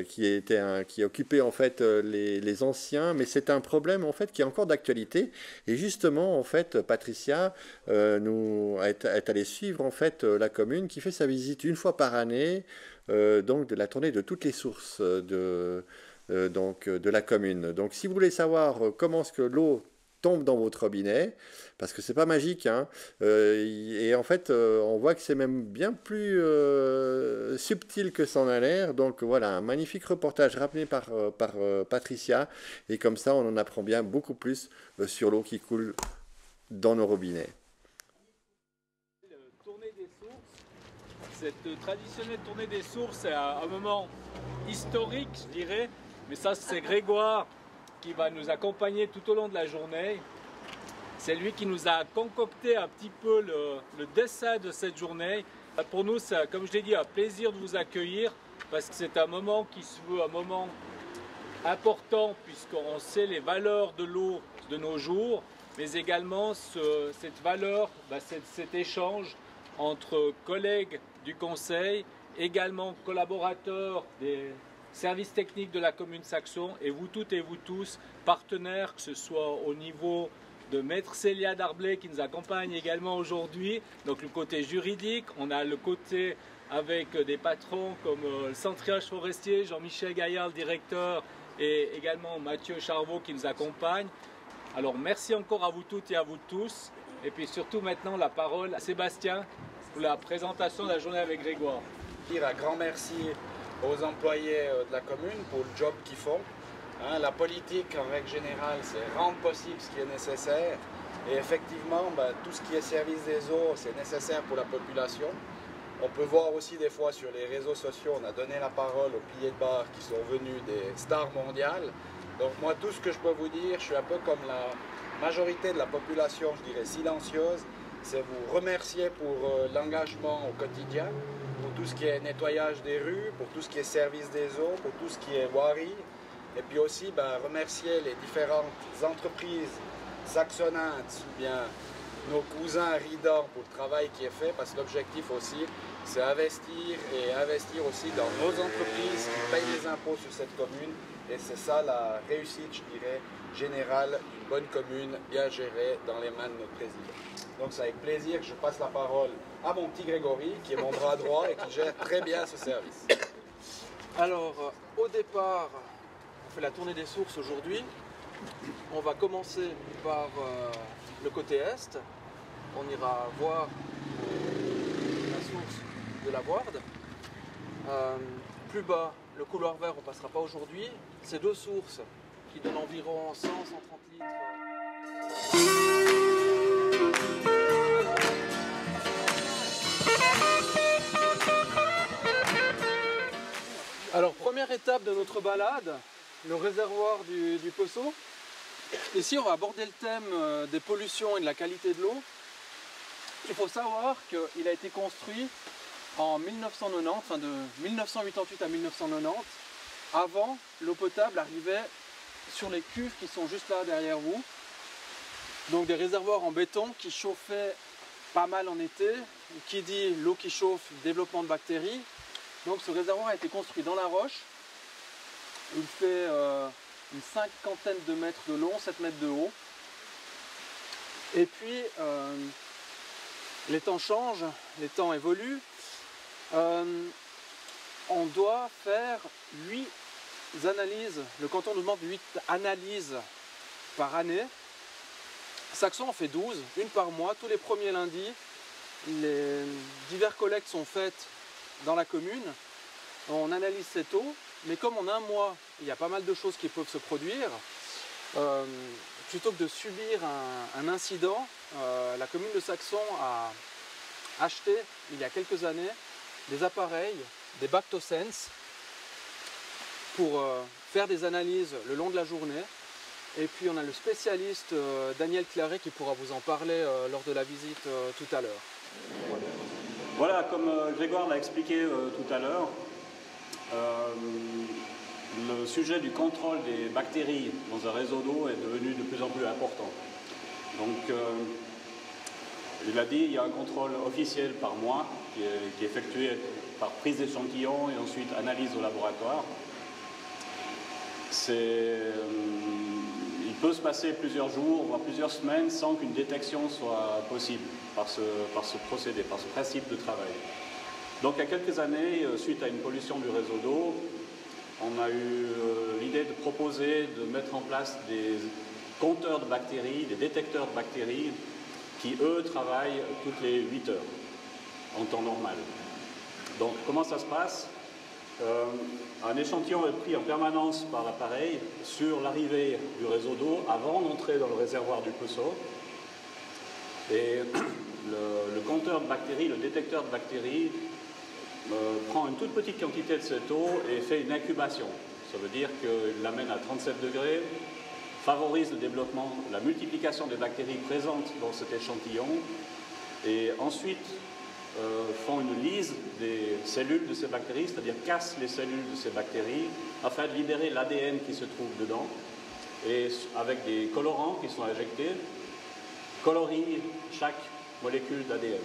qui occupait en fait les anciens, mais c'est un problème en fait qui est encore d'actualité. Et justement en fait Patricia est allée suivre en fait la commune qui fait sa visite une fois par année, donc de la tournée de toutes les sources de la commune. Donc si vous voulez savoir comment est-ce que l'eau tombe dans votre robinet, parce que c'est pas magique, hein, et en fait on voit que c'est même bien plus subtil que ça en a l'air. Donc voilà, un magnifique reportage ramené par Patricia, et comme ça on en apprend bien beaucoup plus sur l'eau qui coule dans nos robinets. Cette traditionnelle tournée des sources, c'est un moment historique, je dirais, mais ça c'est Grégoire qui va nous accompagner tout au long de la journée. C'est lui qui nous a concocté un petit peu le dessin de cette journée. Pour nous, c'est, comme je l'ai dit, un plaisir de vous accueillir parce que c'est un moment qui se veut un moment important puisqu'on sait les valeurs de l'eau de nos jours, mais également cette valeur, cet échange entre collègues du conseil, également collaborateurs des services techniques de la commune Saxon, et vous toutes et vous tous, partenaires, que ce soit au niveau de Maître Célia Darblay qui nous accompagne également aujourd'hui, donc le côté juridique, on a le côté avec des patrons comme le centriage forestier, Jean-Michel Gaillard, le directeur, et également Mathieu Charvaux qui nous accompagne. Alors merci encore à vous toutes et à vous tous, et puis surtout maintenant la parole à Sébastien pour la présentation de la journée avec Grégoire. Un grand merci aux employés de la commune pour le job qu'ils font. Hein, la politique, en règle générale, c'est rendre possible ce qui est nécessaire. Et effectivement, tout ce qui est service des eaux, c'est nécessaire pour la population. On peut voir aussi des fois sur les réseaux sociaux, on a donné la parole aux piliers de bar qui sont venus des stars mondiales. Donc moi, tout ce que je peux vous dire, je suis un peu comme la majorité de la population, je dirais silencieuse, c'est vous remercier pour l'engagement au quotidien, pour tout ce qui est nettoyage des rues, pour tout ce qui est service des eaux, pour tout ce qui est voirie. Et puis aussi remercier les différentes entreprises saxonnantes ou bien nos cousins ridans pour le travail qui est fait, parce que l'objectif aussi, c'est investir et investir aussi dans nos entreprises qui payent les impôts sur cette commune. Et c'est ça la réussite, je dirais, générale d'une bonne commune bien gérée dans les mains de notre président. Donc c'est avec plaisir que je passe la parole à mon petit Grégory, qui est mon bras droit et qui gère très bien ce service. Alors, au départ, on fait la tournée des sources aujourd'hui. On va commencer par le côté est. On ira voir la source de la Voirde. Plus bas, le couloir vert, on ne passera pas aujourd'hui. Ces deux sources qui donnent environ 100-130 litres. Alors, première étape de notre balade, le réservoir du Pesseau. Ici, on va aborder le thème des pollutions et de la qualité de l'eau. Il faut savoir qu'il a été construit en 1990, enfin de 1988 à 1990. Avant, l'eau potable arrivait sur les cuves qui sont juste là derrière vous. Donc des réservoirs en béton qui chauffaient pas mal en été. Qui dit l'eau qui chauffe, développement de bactéries. Donc ce réservoir a été construit dans la roche. Il fait une cinquantaine de mètres de long, 7 mètres de haut. Et puis les temps changent, les temps évoluent. On doit faire 8 analyses. Le canton nous demande 8 analyses par année. Saxon en fait 12, une par mois, tous les premiers lundis. Les diverses collectes sont faites dans la commune. On analyse cette eau, mais comme en un mois, il y a pas mal de choses qui peuvent se produire, plutôt que de subir un incident, la commune de Saxon a acheté, il y a quelques années, des appareils, des Bactosense, pour faire des analyses le long de la journée. Et puis on a le spécialiste Daniel Claret qui pourra vous en parler lors de la visite tout à l'heure. Voilà, comme Grégoire l'a expliqué tout à l'heure, le sujet du contrôle des bactéries dans un réseau d'eau est devenu de plus en plus important. Donc, il a dit, il y a un contrôle officiel par mois qui est effectué par prise d'échantillons et ensuite analyse au laboratoire. Il peut se passer plusieurs jours, voire plusieurs semaines sans qu'une détection soit possible par ce procédé, par ce principe de travail. Donc il y a quelques années, suite à une pollution du réseau d'eau, on a eu l'idée de proposer de mettre en place des compteurs de bactéries, des détecteurs de bactéries qui, eux, travaillent toutes les 8 heures en temps normal. Donc comment ça se passe ? Un échantillon est pris en permanence par l'appareil sur l'arrivée du réseau d'eau avant d'entrer dans le réservoir du Peusseau. Et le compteur de bactéries, le détecteur de bactéries, prend une toute petite quantité de cette eau et fait une incubation. Ça veut dire qu'il l'amène à 37 degrés, favorise le développement, la multiplication des bactéries présentes dans cet échantillon et ensuite font une lyse des cellules de ces bactéries, c'est-à-dire cassent les cellules de ces bactéries afin de libérer l'ADN qui se trouve dedans et avec des colorants qui sont injectés, colorient chaque molécule d'ADN.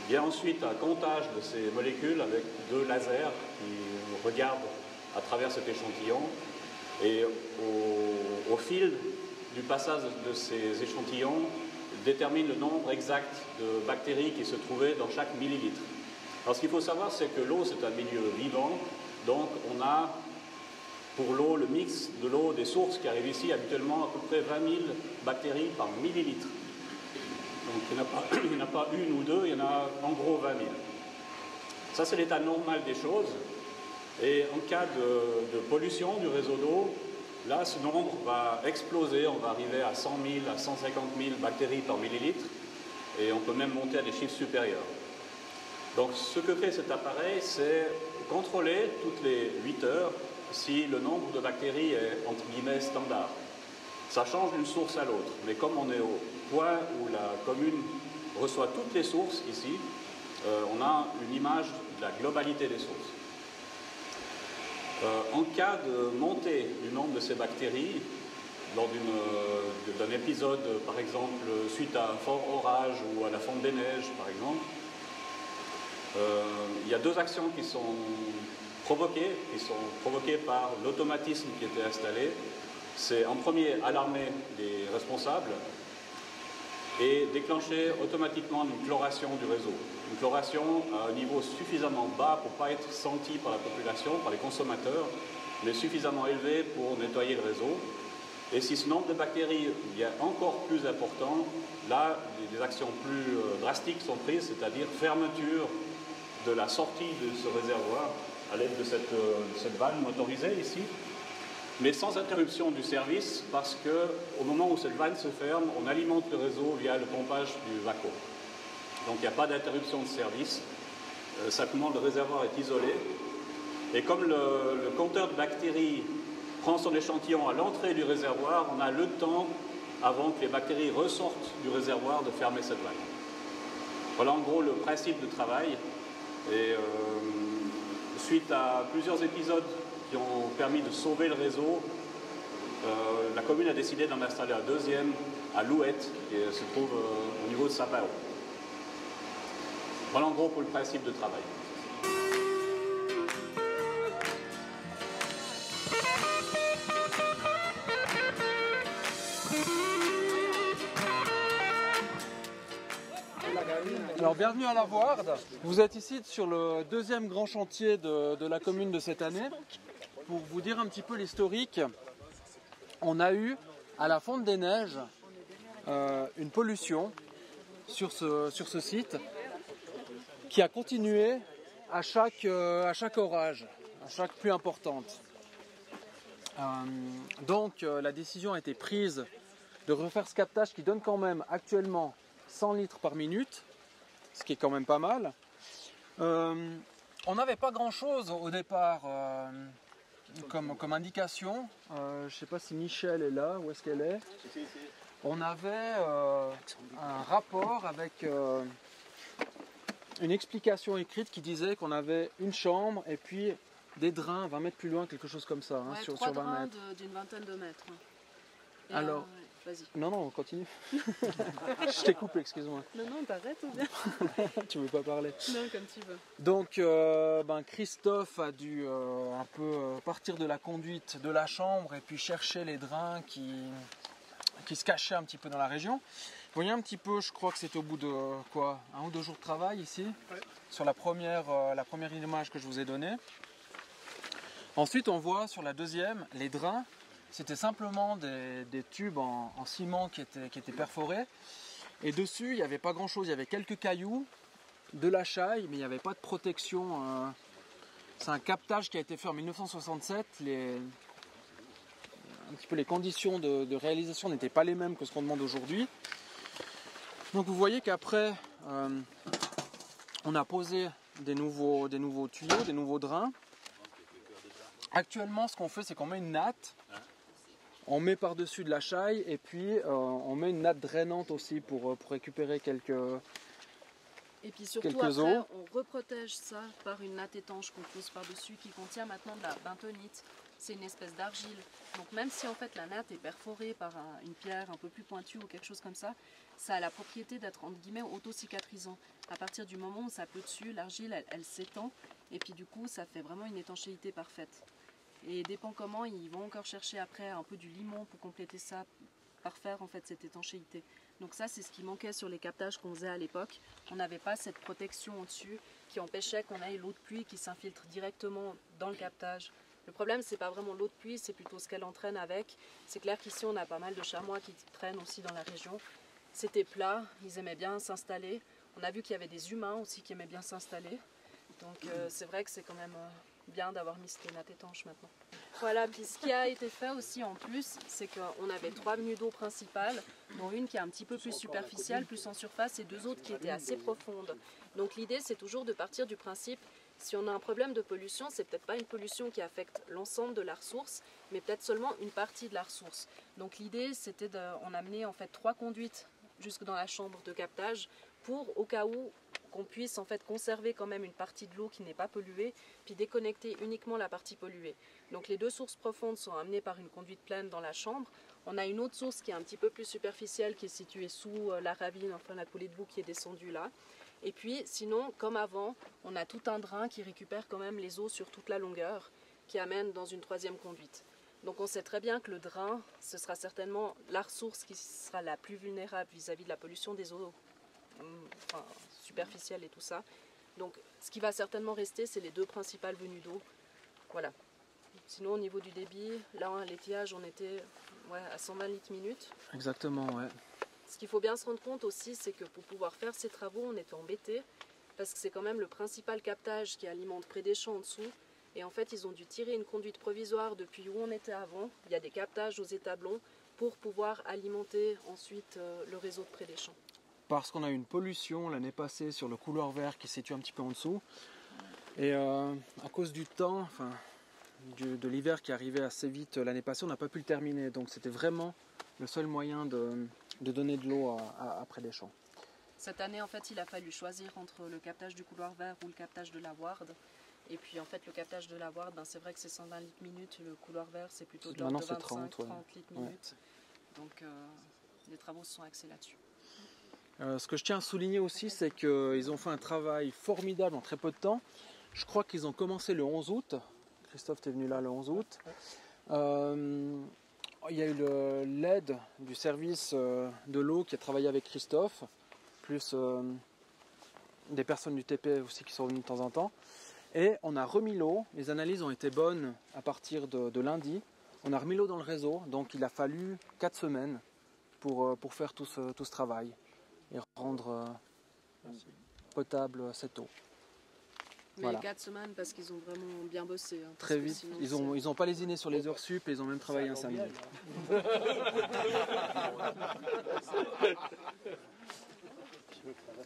Vient ensuite un comptage de ces molécules avec 2 lasers qui regardent à travers cet échantillon et au fil du passage de ces échantillons détermine le nombre exact de bactéries qui se trouvaient dans chaque millilitre. Alors ce qu'il faut savoir, c'est que l'eau, c'est un milieu vivant, donc on a pour l'eau, le mix de l'eau des sources qui arrivent ici, habituellement à peu près 20 000 bactéries par millilitre. Donc il n'y en a pas une ou deux, il y en a en gros 20 000. Ça, c'est l'état normal des choses. Et en cas de pollution du réseau d'eau, là, ce nombre va exploser, on va arriver à 100 000, à 150 000 bactéries par millilitre, et on peut même monter à des chiffres supérieurs. Donc, ce que fait cet appareil, c'est contrôler toutes les 8 heures si le nombre de bactéries est, entre guillemets, standard. Ça change d'une source à l'autre, mais comme on est au point où la commune reçoit toutes les sources ici, on a une image de la globalité des sources. En cas de montée du nombre de ces bactéries, lors d'un épisode, par exemple, suite à un fort orage ou à la fonte des neiges, par exemple, il y a 2 actions qui sont provoquées par l'automatisme qui était installé. C'est en premier alarmer les responsables et déclencher automatiquement une chloration du réseau. Une chloration à un niveau suffisamment bas pour ne pas être senti par la population, par les consommateurs, mais suffisamment élevé pour nettoyer le réseau. Et si ce nombre de bactéries devient encore plus important, là, des actions plus drastiques sont prises, c'est-à-dire fermeture de la sortie de ce réservoir à l'aide de cette vanne motorisée ici, mais sans interruption du service, parce qu'au moment où cette vanne se ferme, on alimente le réseau via le pompage du Vaco. Donc il n'y a pas d'interruption de service, simplement le réservoir est isolé. Et comme le compteur de bactéries prend son échantillon à l'entrée du réservoir, on a le temps, avant que les bactéries ressortent du réservoir, de fermer cette valve. Voilà en gros le principe de travail. Et suite à plusieurs épisodes qui ont permis de sauver le réseau, la commune a décidé d'en installer un deuxième à Louette, qui se trouve au niveau de Sapao. Voilà en gros pour le principe de travail. Alors bienvenue à la Voarde. Vous êtes ici sur le deuxième grand chantier de la commune de cette année. Pour vous dire un petit peu l'historique, on a eu à la fonte des neiges une pollution sur ce site qui a continué à chaque orage, à chaque pluie importante. Donc la décision a été prise de refaire ce captage qui donne quand même actuellement 100 litres par minute, ce qui est quand même pas mal. On n'avait pas grand chose au départ comme indication. Je ne sais pas si Michel est là, où est-ce qu'elle est. On avait un rapport avec une explication écrite qui disait qu'on avait une chambre et puis des drains 20 mètres plus loin, quelque chose comme ça, Ouais, sur 3 20 drains mètres. d'une vingtaine de mètres. Et Alors, vas-y. non, on continue. Je t'ai coupé, excuse-moi. Non, t'arrêtes ou bien? Tu veux pas parler? Non, comme tu veux. Donc, Christophe a dû un peu partir de la conduite de la chambre et puis chercher les drains qui se cachaient un petit peu dans la région. Vous voyez un petit peu, je crois que c'était au bout de quoi, 1 ou 2 jours de travail ici, sur la première image que je vous ai donnée. Ensuite, on voit sur la deuxième, les drains. C'était simplement des tubes en ciment qui étaient perforés. Et dessus, il n'y avait pas grand chose. Il y avait quelques cailloux, de la chaille, mais il n'y avait pas de protection. C'est un captage qui a été fait en 1967. Un petit peu les conditions de réalisation n'étaient pas les mêmes que ce qu'on demande aujourd'hui. Donc vous voyez qu'après, on a posé des nouveaux tuyaux, des nouveaux drains. Actuellement, ce qu'on fait, c'est qu'on met une natte. On met par-dessus de la chaille et puis on met une natte drainante aussi pour récupérer quelques eaux. Et puis surtout après, on reprotège ça par une natte étanche qu'on pose par-dessus qui contient maintenant de la bentonite. C'est une espèce d'argile. Donc même si en fait la natte est perforée par une pierre un peu plus pointue ou quelque chose comme ça, ça a la propriété d'être entre guillemets auto-cicatrisant. À partir du moment où ça pleut dessus, l'argile elle s'étend et puis du coup ça fait vraiment une étanchéité parfaite. Et dépend comment, ils vont encore chercher après un peu du limon pour compléter ça, parfaire en fait cette étanchéité. Donc ça c'est ce qui manquait sur les captages qu'on faisait à l'époque. On n'avait pas cette protection au-dessus qui empêchait qu'on ait l'eau de pluie qui s'infiltre directement dans le captage. Le problème c'est pas vraiment l'eau de pluie, c'est plutôt ce qu'elle entraîne avec. C'est clair qu'ici on a pas mal de chamois qui traînent aussi dans la région. C'était plat, ils aimaient bien s'installer. On a vu qu'il y avait des humains aussi qui aimaient bien s'installer. Donc c'est vrai que c'est quand même bien d'avoir mis cette natte étanche maintenant. Voilà, puis ce qui a été fait aussi en plus, c'est qu'on avait 3 venues d'eau principales, dont une qui est un petit peu plus superficielle, plus en surface, et 2 autres qui étaient assez profondes. Donc l'idée c'est toujours de partir du principe, si on a un problème de pollution, c'est peut-être pas une pollution qui affecte l'ensemble de la ressource, mais peut-être seulement une partie de la ressource. Donc l'idée c'était d'en amener en fait 3 conduites jusque dans la chambre de captage, pour au cas où qu'on puisse en fait conserver quand même une partie de l'eau qui n'est pas polluée, puis déconnecter uniquement la partie polluée. Donc les 2 sources profondes sont amenées par une conduite pleine dans la chambre. On a une autre source qui est un petit peu plus superficielle, qui est située sous la ravine, enfin la coulée de boue qui est descendue là. Et puis sinon, comme avant, on a tout un drain qui récupère quand même les eaux sur toute la longueur, qui amène dans une 3e conduite. Donc on sait très bien que le drain, ce sera certainement la ressource qui sera la plus vulnérable vis-à-vis de la pollution des eaux superficielles et tout ça. Donc ce qui va certainement rester, c'est les 2 principales venues d'eau. Voilà. Sinon au niveau du débit, là à l'étiage on était à 120 litres minute. Exactement, ouais. Ce qu'il faut bien se rendre compte aussi, c'est que pour pouvoir faire ces travaux, on était embêtés, parce que c'est quand même le principal captage qui alimente près des champs en dessous. Et en fait, ils ont dû tirer une conduite provisoire depuis où on était avant. Il y a des captages aux établons pour pouvoir alimenter ensuite le réseau de près des champs. Parce qu'on a eu une pollution l'année passée sur le couloir vert qui se situe un petit peu en dessous. Et à cause du temps, de l'hiver qui arrivait assez vite l'année passée, on n'a pas pu le terminer. Donc c'était vraiment le seul moyen de donner de l'eau après les champs. Cette année, en fait, il a fallu choisir entre le captage du couloir vert ou le captage de la Ward. Et puis, en fait, le captage de la Ward, ben, c'est vrai que c'est 120 litres minute. Le couloir vert, c'est plutôt de l'ordre de 25-30 litres minute. Donc, les travaux se sont axés là-dessus. Ce que je tiens à souligner aussi, c'est qu'ils ont fait un travail formidable en très peu de temps. Je crois qu'ils ont commencé le 11 août. Christophe, tu es venu là le 11 août. Il y a eu l'aide du service de l'eau qui a travaillé avec Christophe, plus des personnes du TP aussi qui sont venues de temps en temps. Et on a remis l'eau, les analyses ont été bonnes à partir de lundi. On a remis l'eau dans le réseau, donc il a fallu 4 semaines pour faire tout ce travail et rendre potable cette eau. Mais voilà. 4 semaines parce qu'ils ont vraiment bien bossé. Hein, Très vite, ils ont pas lésiné sur les heures sup et ils ont même travaillé un samedi.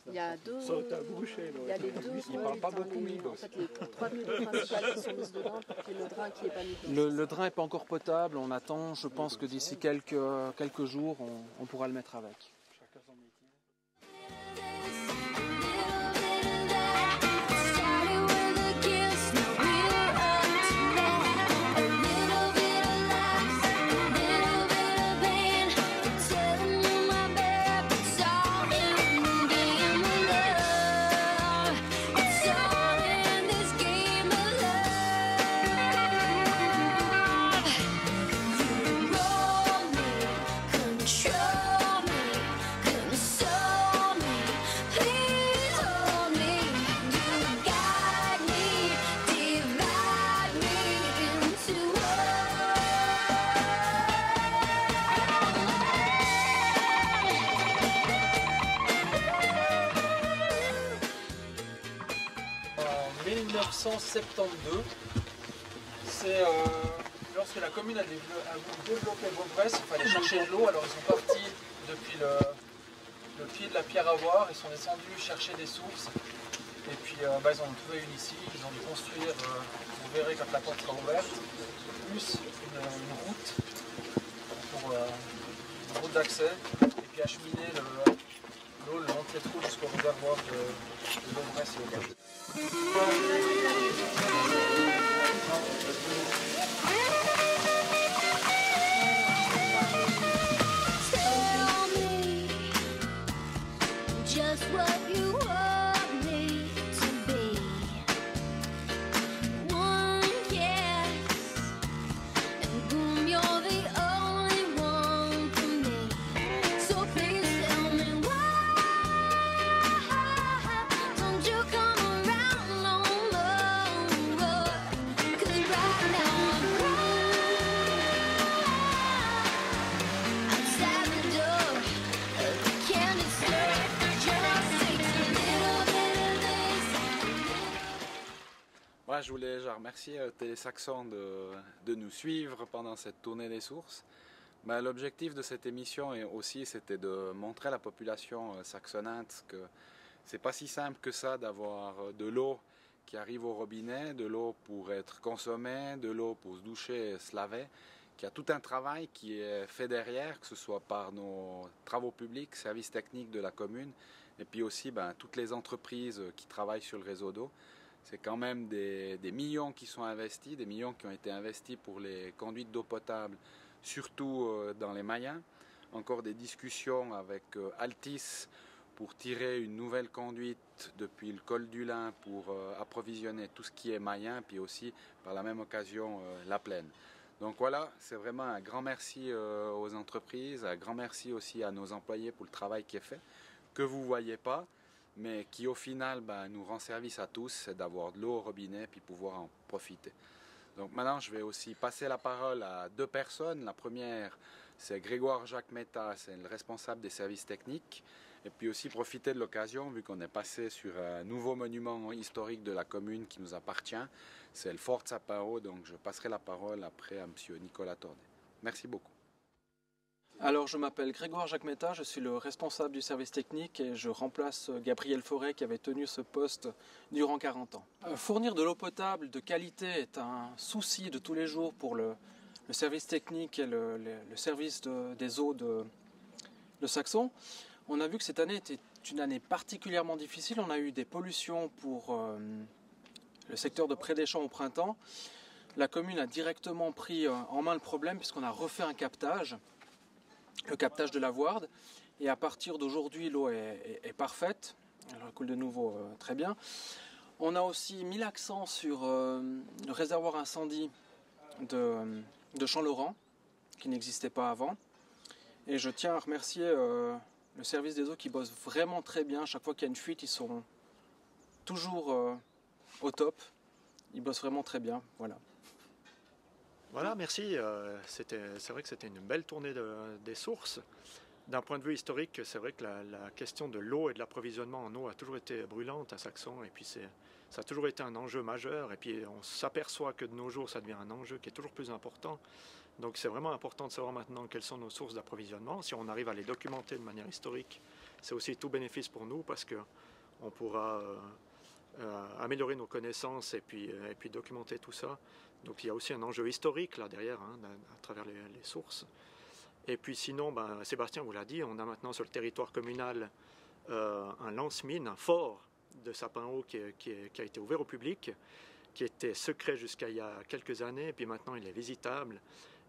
Il y a deux. Il y a les deux. Il parle pas beaucoup, mais en fait, les 3 minutes principales qui sont mises dedans pour qu'il y ait le drain qui est pas mis. Le drain n'est pas encore potable. On attend, je pense que d'ici quelques jours, on pourra le mettre avec. En 1972, c'est lorsque la commune a développé Beaubresse, il fallait chercher de l'eau, alors ils sont partis depuis le pied de la pierre à voir, ils sont descendus chercher des sources, et puis ils en ont trouvé une ici, ils ont dû construire, vous verrez quand la porte sera ouverte, plus une route, une route d'accès, et puis acheminer l'eau le long de cette route jusqu'au réservoir de Beaubresse et au Gage. Just what you want me to be. One kiss, and boom, you're the only one for me. So please tell me why don't you come around no more? 'Cause right now I'm crying outside the door of the candy store. Ouais, je voulais remercier Télé Saxon de nous suivre pendant cette tournée des sources. L'objectif de cette émission c'était de montrer à la population saxonnate que c'est pas si simple que ça d'avoir de l'eau qui arrive au robinet, de l'eau pour être consommée, de l'eau pour se doucher et se laver, qu'il y a tout un travail qui est fait derrière, que ce soit par nos travaux publics, services techniques de la commune, et puis aussi toutes les entreprises qui travaillent sur le réseau d'eau. C'est quand même des millions qui sont investis, des millions qui ont été investis pour les conduites d'eau potable, surtout dans les Mayens. Encore des discussions avec Altis pour tirer une nouvelle conduite depuis le col du Lin pour approvisionner tout ce qui est Mayen, puis aussi par la même occasion la Plaine. Donc voilà, c'est vraiment un grand merci aux entreprises, un grand merci aussi à nos employés pour le travail qui est fait, que vous ne voyez pas, mais qui au final nous rend service à tous, c'est d'avoir de l'eau au robinet puis pouvoir en profiter. Donc maintenant je vais aussi passer la parole à 2 personnes. La première c'est Grégoire Jacques Metta, c'est le responsable des services techniques, et puis aussi profiter de l'occasion vu qu'on est passé sur un nouveau monument historique de la commune qui nous appartient, c'est le Fort Sapin-Haut, donc je passerai la parole après à M. Nicolas Tornet. Merci beaucoup. Alors, je m'appelle Grégoire Jacquemetta, je suis le responsable du service technique et je remplace Gabriel Forêt qui avait tenu ce poste durant 40 ans. Fournir de l'eau potable de qualité est un souci de tous les jours pour le service technique et le service des eaux de Saxon. On a vu que cette année était une année particulièrement difficile. On a eu des pollutions pour le secteur de Près des Champs au printemps. La commune a directement pris en main le problème puisqu'on a refait un captage, le captage de la Voirde. Et à partir d'aujourd'hui, l'eau est parfaite. Elle coule de nouveau très bien. On a aussi mis l'accent sur le réservoir incendie de Champ-Laurent, qui n'existait pas avant. Et je tiens à remercier le service des eaux qui bosse vraiment très bien. Chaque fois qu'il y a une fuite, ils sont toujours au top. Ils bossent vraiment très bien. Voilà. Voilà, merci. C'est vrai que c'était une belle tournée des sources. D'un point de vue historique, c'est vrai que la question de l'eau et de l'approvisionnement en eau a toujours été brûlante à Saxon. Et puis ça a toujours été un enjeu majeur. Et puis on s'aperçoit que de nos jours, ça devient un enjeu qui est toujours plus important. Donc c'est vraiment important de savoir maintenant quelles sont nos sources d'approvisionnement. Si on arrive à les documenter de manière historique, c'est aussi tout bénéfice pour nous parce qu'on pourra améliorer nos connaissances et puis documenter tout ça. Donc il y a aussi un enjeu historique là derrière, à travers les sources. Et puis sinon, Sébastien vous l'a dit, on a maintenant sur le territoire communal un lance-mine, un fort de Sapin-Haut qui a été ouvert au public, qui était secret jusqu'à il y a quelques années, et puis maintenant il est visitable.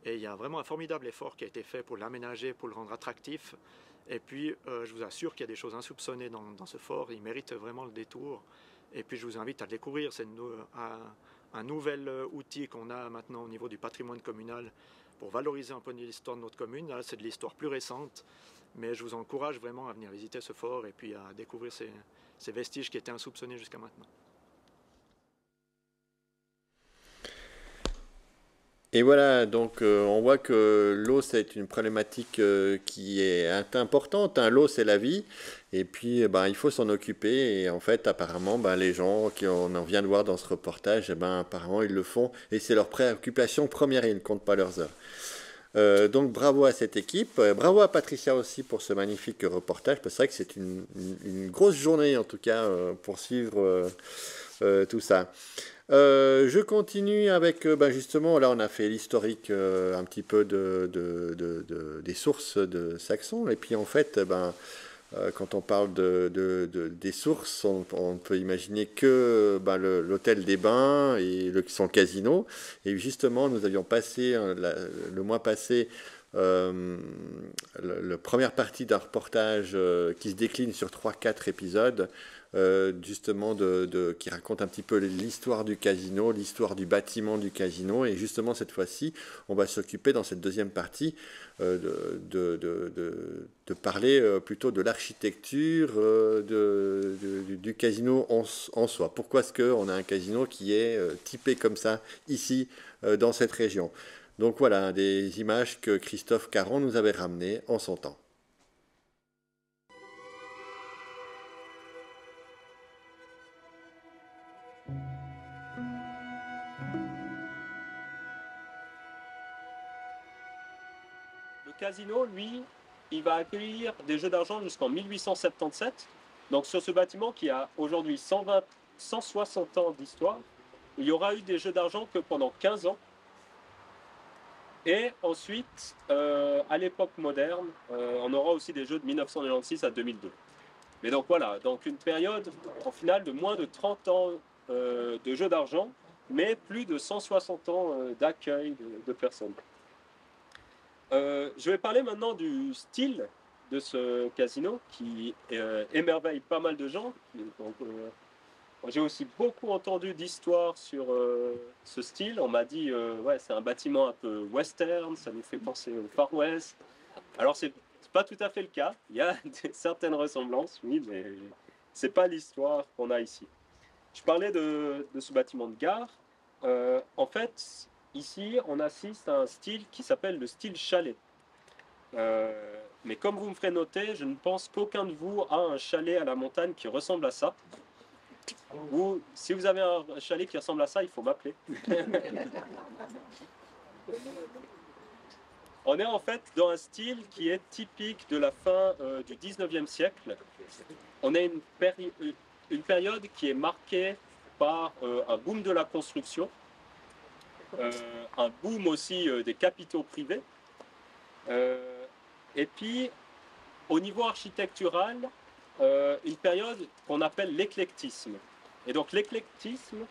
Et il y a vraiment un formidable effort qui a été fait pour l'aménager, pour le rendre attractif. Et puis je vous assure qu'il y a des choses insoupçonnées dans ce fort, il mérite vraiment le détour. Et puis je vous invite à le découvrir, c'est un nouvel outil qu'on a maintenant au niveau du patrimoine communal pour valoriser un peu l'histoire de notre commune. Là, c'est de l'histoire plus récente, mais je vous encourage vraiment à venir visiter ce fort et puis à découvrir ces vestiges qui étaient insoupçonnés jusqu'à maintenant. Et voilà, donc on voit que l'eau c'est une problématique qui est importante. L'eau c'est la vie, et puis il faut s'en occuper. Et en fait, apparemment, les gens qu'on en vient de voir dans ce reportage, apparemment ils le font, et c'est leur préoccupation première, ils ne comptent pas leurs heures. Donc bravo à cette équipe, bravo à Patricia aussi pour ce magnifique reportage, parce que c'est vrai que c'est une grosse journée en tout cas pour suivre tout ça. Je continue avec justement, là on a fait l'historique un petit peu des sources de Saxon, et puis en fait quand on parle des sources, on peut imaginer que l'hôtel des Bains et son casino. Et justement, nous avions passé le mois passé la première partie d'un reportage qui se décline sur 3-4 épisodes, justement qui raconte un petit peu l'histoire du casino, l'histoire du bâtiment du casino. Et justement, cette fois-ci, on va s'occuper dans cette deuxième partie de parler plutôt de l'architecture du casino en soi. Pourquoi est-ce qu'on a un casino qui est typé comme ça ici dans cette région? Donc voilà, des images que Christophe Caron nous avait ramenées en son temps. Le casino, lui, il va accueillir des jeux d'argent jusqu'en 1877. Donc sur ce bâtiment qui a aujourd'hui 160 ans d'histoire, il y aura eu des jeux d'argent que pendant 15 ans. Et ensuite, à l'époque moderne, on aura aussi des jeux de 1996 à 2002. Mais donc voilà, donc une période en finale de moins de 30 ans de jeux d'argent, mais plus de 160 ans d'accueil de personnes. Je vais parler maintenant du style de ce casino qui émerveille pas mal de gens. J'ai aussi beaucoup entendu d'histoires sur ce style. On m'a dit ouais, c'est un bâtiment un peu western, ça nous fait penser au Far West. Alors c'est pas tout à fait le cas. Il y a certaines ressemblances, oui, mais c'est pas l'histoire qu'on a ici. Je parlais de ce bâtiment de gare. En fait, ici, on assiste à un style qui s'appelle le style chalet. Mais comme vous me ferez noter, je ne pense qu'aucun de vous a un chalet à la montagne qui ressemble à ça. Ou si vous avez un chalet qui ressemble à ça, il faut m'appeler. On est en fait dans un style qui est typique de la fin du 19e siècle. On a une période qui est marquée par un boom de la construction, un boom aussi des capitaux privés, et puis au niveau architectural, une période qu'on appelle l'éclectisme. Et donc l'éclectisme,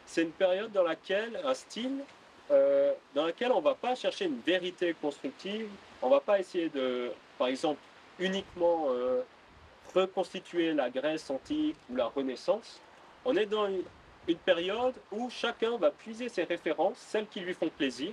c'est une période dans laquelle, un style, dans lequel on ne va pas chercher une vérité constructive, on ne va pas essayer de, par exemple, uniquement reconstituer la Grèce antique ou la Renaissance. On est dans une période où chacun va puiser ses références, celles qui lui font plaisir,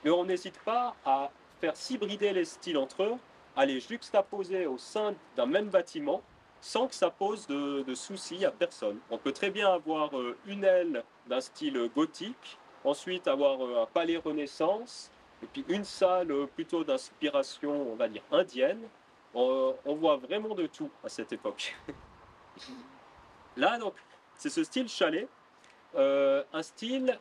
mais on n'hésite pas à faire s'hybrider les styles entre eux, à les juxtaposer au sein d'un même bâtiment, sans que ça pose de soucis à personne. On peut très bien avoir une aile d'un style gothique, ensuite avoir un palais Renaissance, et puis une salle plutôt d'inspiration, on va dire, indienne. On voit vraiment de tout à cette époque. Là, donc, c'est ce style chalet, un style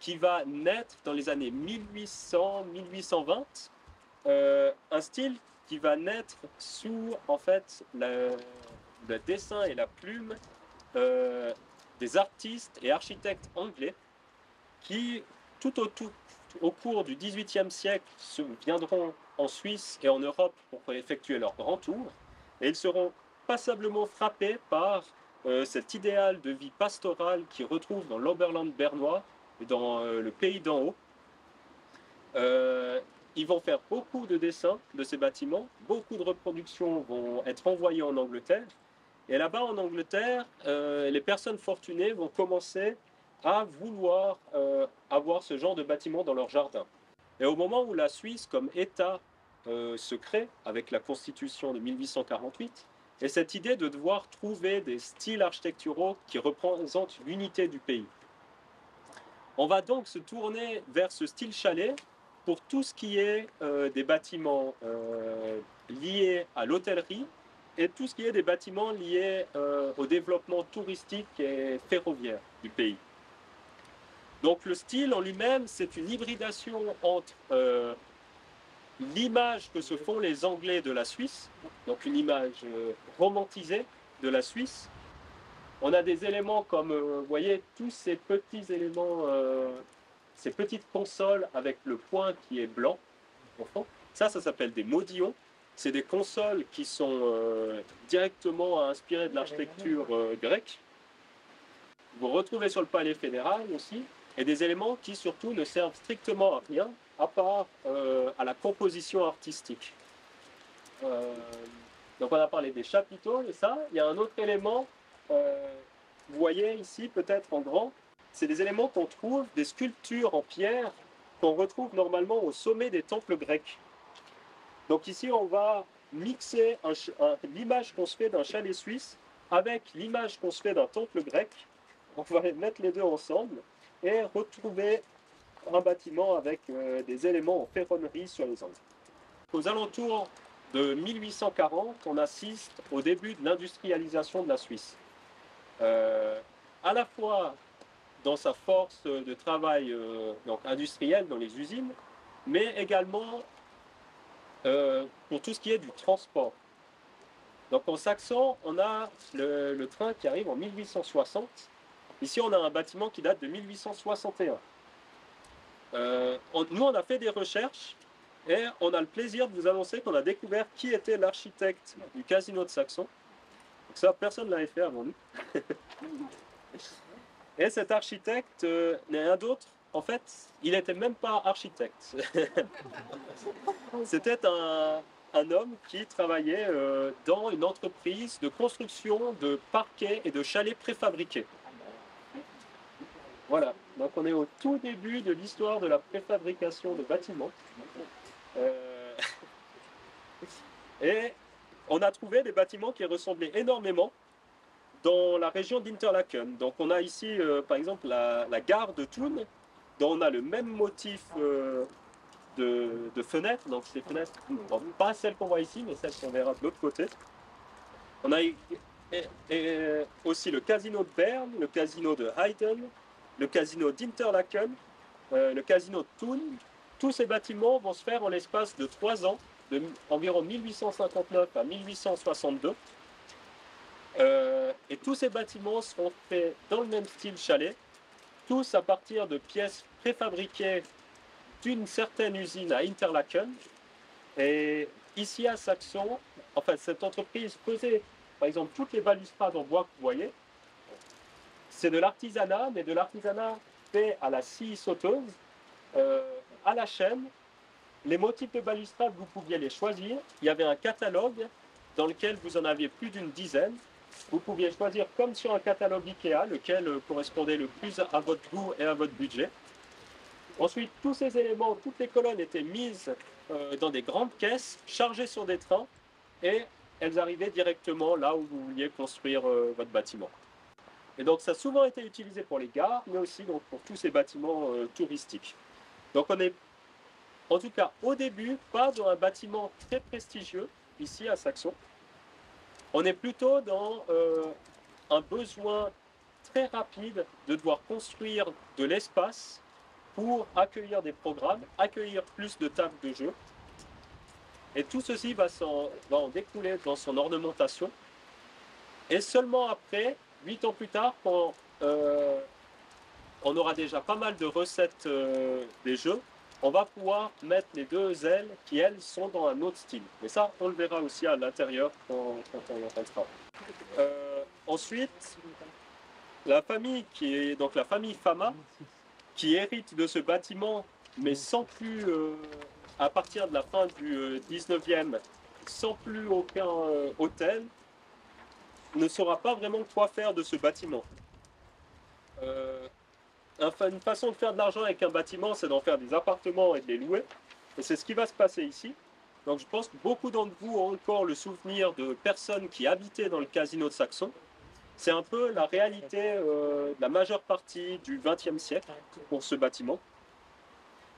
qui va naître dans les années 1800-1820, un style qui va naître sous, en fait, le dessin et la plume des artistes et architectes anglais qui, tout au cours du XVIIIe siècle, viendront en Suisse et en Europe pour effectuer leur grand tour. Et ils seront passablement frappés par cet idéal de vie pastorale qu'ils retrouvent dans l'Oberland bernois et dans le pays d'en haut. Ils vont faire beaucoup de dessins de ces bâtiments, beaucoup de reproductions vont être envoyées en Angleterre. Et là-bas, en Angleterre, les personnes fortunées vont commencer à vouloir avoir ce genre de bâtiment dans leur jardin. Et au moment où la Suisse, comme État, se crée avec la Constitution de 1848, et cette idée de devoir trouver des styles architecturaux qui représentent l'unité du pays. On va donc se tourner vers ce style chalet pour tout ce qui est des bâtiments liés à l'hôtellerie et tout ce qui est des bâtiments liés au développement touristique et ferroviaire du pays. Donc le style en lui-même, c'est une hybridation entre l'image que se font les Anglais de la Suisse, donc une image romantisée de la Suisse. On a des éléments comme, vous voyez, tous ces petits éléments, ces petites consoles avec le point qui est blanc, au fond. Ça s'appelle des modillons. C'est des consoles qui sont directement inspirées de l'architecture grecque. Vous retrouvez sur le palais fédéral aussi, et des éléments qui surtout ne servent strictement à rien, à part à la composition artistique. Donc on a parlé des chapiteaux, et ça, il y a un autre élément, vous voyez ici peut-être en grand, c'est des éléments qu'on trouve, des sculptures en pierre, qu'on retrouve normalement au sommet des temples grecs. Donc ici on va mixer l'image qu'on se fait d'un chalet suisse avec l'image qu'on se fait d'un temple grec. On va mettre les deux ensemble et retrouver un bâtiment avec des éléments en ferronnerie sur les angles. Aux alentours de 1840, on assiste au début de l'industrialisation de la Suisse. À la fois dans sa force de travail donc industrielle dans les usines, mais également pour tout ce qui est du transport. Donc en saxon, on a le train qui arrive en 1860. Ici, on a un bâtiment qui date de 1861. Nous, on a fait des recherches et on a le plaisir de vous annoncer qu'on a découvert qui était l'architecte du casino de Saxon. Donc ça, personne ne l'avait fait avant nous. Et cet architecte n'est rien d'autre. En fait, il n'était même pas architecte. C'était un homme qui travaillait dans une entreprise de construction de parquets et de chalets préfabriqués. Voilà, donc on est au tout début de l'histoire de la préfabrication de bâtiments. Et on a trouvé des bâtiments qui ressemblaient énormément dans la région d'Interlaken. Donc on a ici, par exemple, la gare de Thun, dont on a le même motif de fenêtres. Donc ces fenêtres, bon, pas celles qu'on voit ici, mais celles qu'on verra de l'autre côté. On a aussi le casino de Berne, le casino de Heiden, le casino d'Interlaken, le casino de Thun. tous ces bâtiments vont se faire en l'espace de 3 ans, de environ 1859 à 1862. Et tous ces bâtiments seront faits dans le même style chalet, tous à partir de pièces préfabriquées d'une certaine usine à Interlaken. Et ici à Saxon, enfin cette entreprise faisait par exemple toutes les balustrades en bois que vous voyez. C'est de l'artisanat, mais de l'artisanat fait à la scie sauteuse, à la chaîne. Les motifs de balustrade, vous pouviez les choisir. Il y avait un catalogue dans lequel vous en aviez plus d'une dizaine. Vous pouviez choisir comme sur un catalogue Ikea, lequel correspondait le plus à votre goût et à votre budget. Ensuite, tous ces éléments, toutes les colonnes étaient mises dans des grandes caisses, chargées sur des trains, et elles arrivaient directement là où vous vouliez construire votre bâtiment. Et donc ça a souvent été utilisé pour les gares, mais aussi donc, pour tous ces bâtiments touristiques. Donc on est, en tout cas au début, pas dans un bâtiment très prestigieux, ici à Saxon. On est plutôt dans un besoin très rapide de devoir construire de l'espace pour accueillir des programmes, accueillir plus de tables de jeu. Et tout ceci va en découler dans son ornementation. Et seulement après, 8 ans plus tard, quand on aura déjà pas mal de recettes des jeux, on va pouvoir mettre les 2 ailes qui, elles, sont dans un autre style. Mais ça, on le verra aussi à l'intérieur quand on rentrera. Ensuite, la famille qui est donc la famille Fama, qui hérite de ce bâtiment, mais sans plus, à partir de la fin du 19e, sans plus aucun hôtel, ne saura pas vraiment quoi faire de ce bâtiment. Une façon de faire de l'argent avec un bâtiment, c'est d'en faire des appartements et de les louer. Et c'est ce qui va se passer ici. Donc je pense que beaucoup d'entre vous ont encore le souvenir de personnes qui habitaient dans le casino de Saxon. C'est un peu la réalité de la majeure partie du XXe siècle pour ce bâtiment.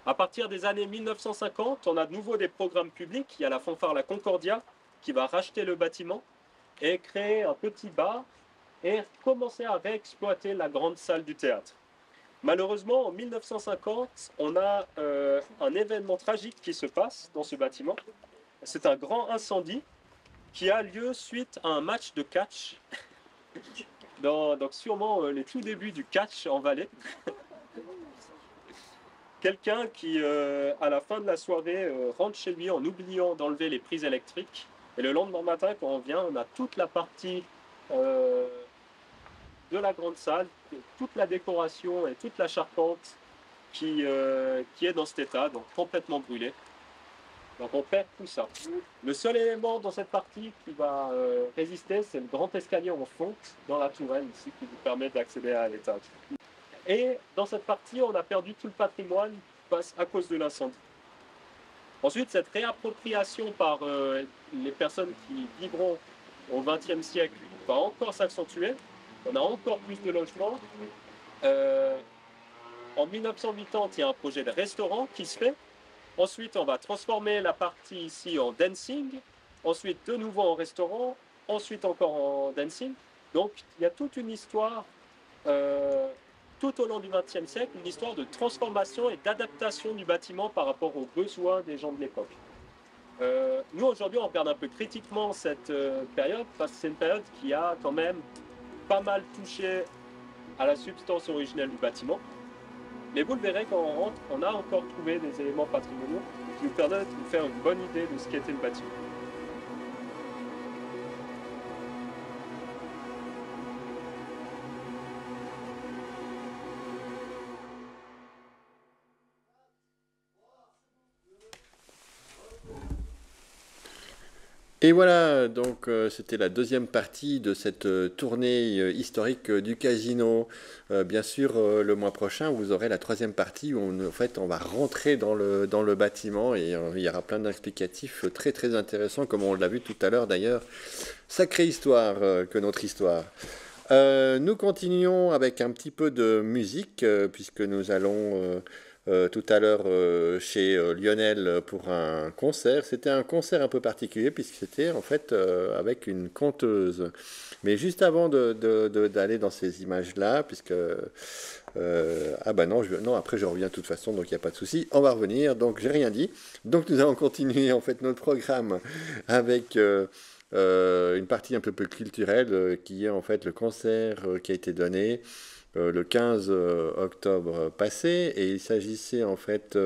À partir des années 1950, on a de nouveau des programmes publics. Il y a la fanfare La Concordia qui va racheter le bâtiment et créer un petit bar et commencer à réexploiter la grande salle du théâtre. Malheureusement, en 1950, on a un événement tragique qui se passe dans ce bâtiment. C'est un grand incendie qui a lieu suite à un match de catch, donc sûrement les tout débuts du catch en Valais. Quelqu'un qui, à la fin de la soirée, rentre chez lui en oubliant d'enlever les prises électriques. Et le lendemain matin, quand on vient, on a toute la partie de la grande salle, toute la décoration et toute la charpente qui est dans cet état, donc complètement brûlée. Donc on perd tout ça. Le seul élément dans cette partie qui va résister, c'est le grand escalier en fonte dans la tourelle ici qui vous permet d'accéder à l'étage. Et dans cette partie, on a perdu tout le patrimoine à cause de l'incendie. Ensuite, cette réappropriation par les personnes qui vivront au XXe siècle va encore s'accentuer. On a encore plus de logements. En 1980, il y a un projet de restaurant qui se fait. Ensuite, on va transformer la partie ici en dancing. Ensuite, de nouveau en restaurant. Ensuite, encore en dancing. Donc, il y a toute une histoire, tout au long du XXe siècle, une histoire de transformation et d'adaptation du bâtiment par rapport aux besoins des gens de l'époque. Nous, aujourd'hui, on regarde un peu critiquement cette période parce que c'est une période qui a quand même pas mal touché à la substance originelle du bâtiment. Mais vous le verrez quand on rentre, on a encore trouvé des éléments patrimoniaux qui nous permettent de nous faire une bonne idée de ce qu'était le bâtiment. Et voilà, donc c'était la deuxième partie de cette tournée historique du casino. Bien sûr, le mois prochain, vous aurez la troisième partie où en fait, on va rentrer dans le bâtiment et il y aura plein d'explicatifs très très intéressants, comme on l'a vu tout à l'heure d'ailleurs. Sacrée histoire que notre histoire. Nous continuons avec un petit peu de musique, puisque nous allons... tout à l'heure chez Lionel pour un concert. C'était un concert un peu particulier puisque c'était en fait avec une conteuse. Mais juste avant d'aller dans ces images-là, puisque Ah bah non, non, après je reviens de toute façon, donc il n'y a pas de souci. On va revenir, donc j'ai rien dit. Donc nous allons continuer en fait notre programme avec une partie un peu plus culturelle qui est en fait le concert qui a été donné le 15 octobre passé. Et il s'agissait en fait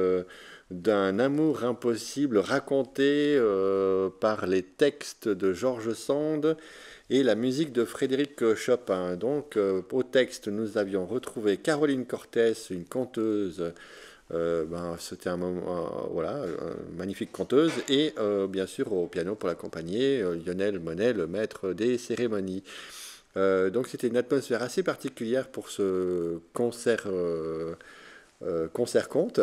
d'un amour impossible raconté par les textes de George Sand et la musique de Frédéric Chopin. Donc, au texte, nous avions retrouvé Caroline Cortés, une conteuse. C'était un moment, voilà, une magnifique conteuse. Et bien sûr, au piano pour l'accompagner, Lionel Monet, le maître des cérémonies. Donc, c'était une atmosphère assez particulière pour ce concert-conte.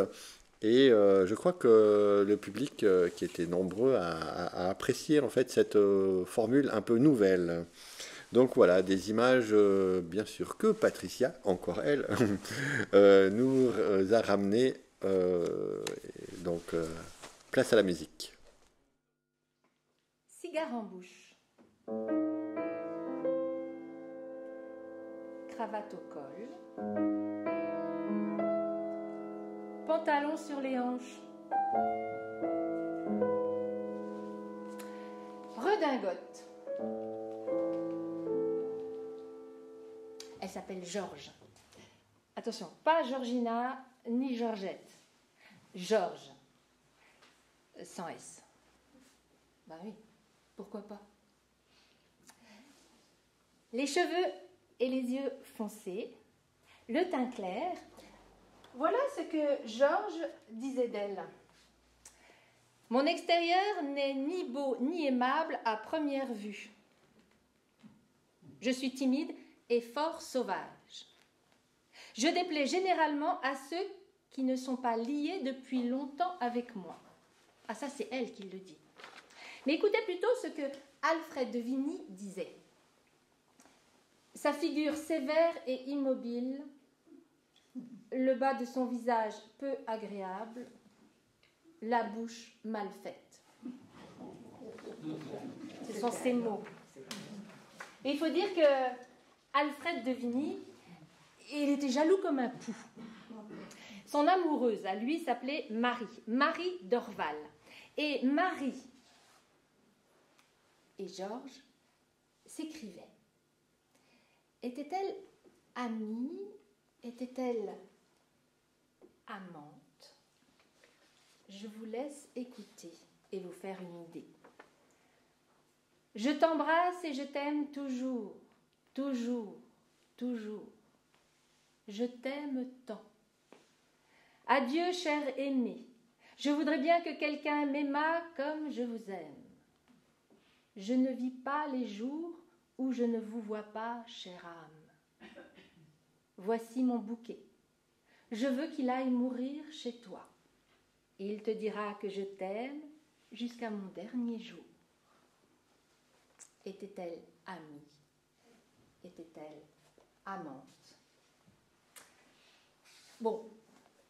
Et je crois que le public qui était nombreux a apprécié en fait cette formule un peu nouvelle. Donc voilà, des images bien sûr que Patricia, encore elle, nous a ramené. Donc place à la musique. Cigare en bouche. Cravate au col. Pantalon sur les hanches. Redingote. Elle s'appelle Georges. Attention, pas Georgina ni Georgette. Georges. Sans S. Bah oui, pourquoi pas. Les cheveux et les yeux foncés, le teint clair. Voilà ce que Georges disait d'elle. Mon extérieur n'est ni beau ni aimable à première vue. Je suis timide et fort sauvage. Je déplais généralement à ceux qui ne sont pas liés depuis longtemps avec moi. Ah, ça, c'est elle qui le dit. Mais écoutez plutôt ce que Alfred de Vigny disait. Sa figure sévère et immobile, le bas de son visage peu agréable, la bouche mal faite. Ce sont ces mots. Et il faut dire que Alfred de Vigny, il était jaloux comme un pou. Son amoureuse, à lui, s'appelait Marie Dorval. Et Marie et Georges s'écrivaient. Était-elle amie? Était-elle amante? Je vous laisse écouter et vous faire une idée. Je t'embrasse et je t'aime toujours, toujours, toujours. Je t'aime tant. Adieu, cher aimé. Je voudrais bien que quelqu'un m'aimât comme je vous aime. Je ne vis pas les jours où je ne vous vois pas, chère âme. Voici mon bouquet. Je veux qu'il aille mourir chez toi. Il te dira que je t'aime jusqu'à mon dernier jour. Était-elle amie? Était-elle amante? Bon,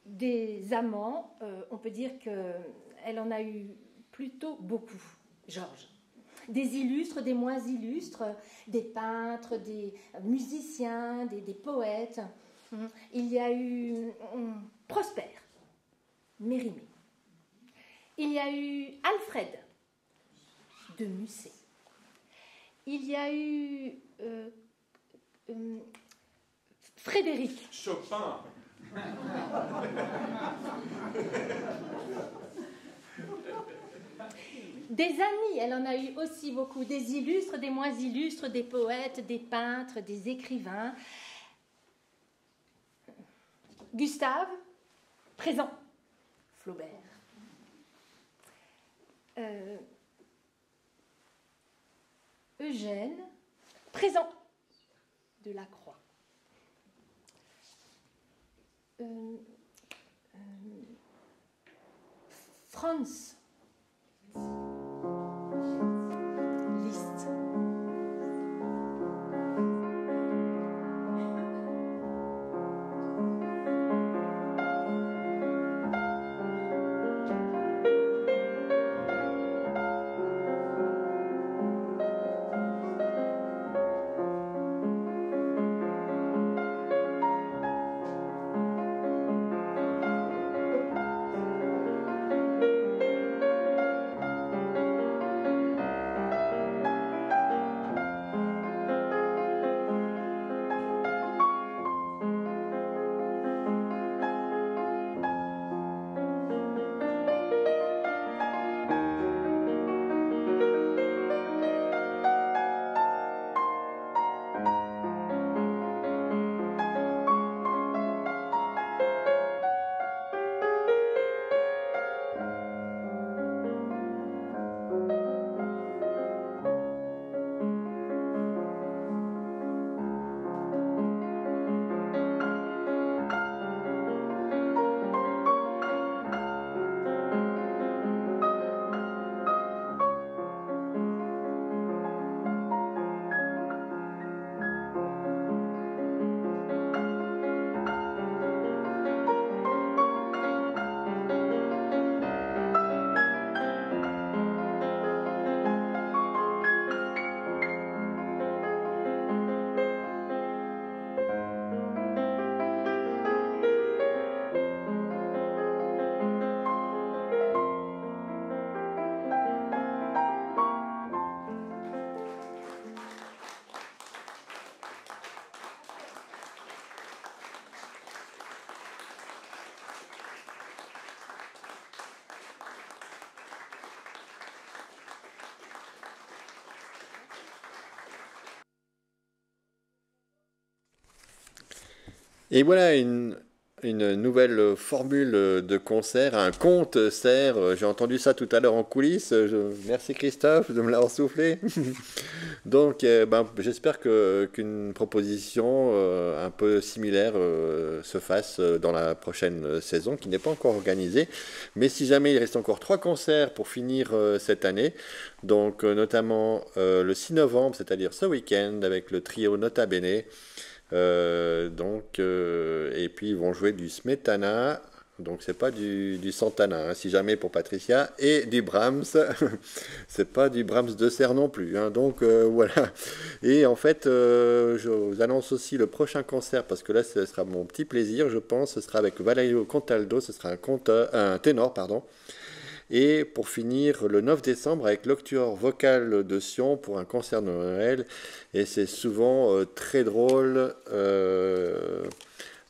des amants, on peut dire qu'elle en a eu plutôt beaucoup, Georges. Des illustres, des moins illustres, des peintres, des musiciens, des poètes. Il y a eu Prosper, Mérimée. Il y a eu Alfred de Musset. Il y a eu Frédéric Chopin. Des amis, elle en a eu aussi beaucoup, des illustres, des moins illustres, des poètes, des peintres, des écrivains. Gustave, présent. Flaubert. Eugène, présent. Delacroix. Franz. Liszt. Et voilà une nouvelle formule de concert, un concert. J'ai entendu ça tout à l'heure en coulisses. Merci Christophe de me l'avoir soufflé. Donc, j'espère qu'une proposition un peu similaire se fasse dans la prochaine saison, qui n'est pas encore organisée. Mais si jamais il reste encore 3 concerts pour finir cette année, donc notamment le 6 novembre, c'est-à-dire ce week-end, avec le trio Nota Bene. Et puis ils vont jouer du Smetana, donc c'est pas du Santana, hein, si jamais pour Patricia, et du Brahms, c'est pas du Brahms de Serre non plus, hein, donc voilà. Et en fait, je vous annonce aussi le prochain concert, parce que là ce sera mon petit plaisir, je pense, ce sera avec Valerio Contaldo, ce sera un ténor, pardon. Et pour finir, le 9 décembre, avec l'Octuor Vocal de Sion pour un concert de Noël. Et c'est souvent très drôle.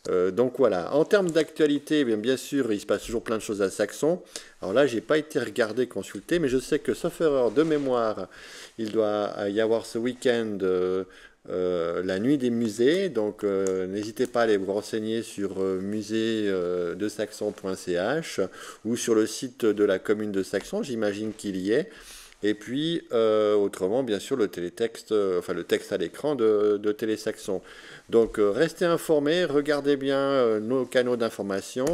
Donc voilà. En termes d'actualité, bien sûr, il se passe toujours plein de choses à Saxon. Alors là, j'ai pas été regardé, consulté, mais je sais que, sauf erreur de mémoire, il doit y avoir ce week-end la nuit des musées, donc n'hésitez pas à aller vous renseigner sur musée-de-saxon.ch ou sur le site de la commune de Saxon, j'imagine qu'il y est. Et puis, autrement, bien sûr, le télétexte, le texte à l'écran de Télésaxon. Donc, restez informés, regardez bien nos canaux d'information.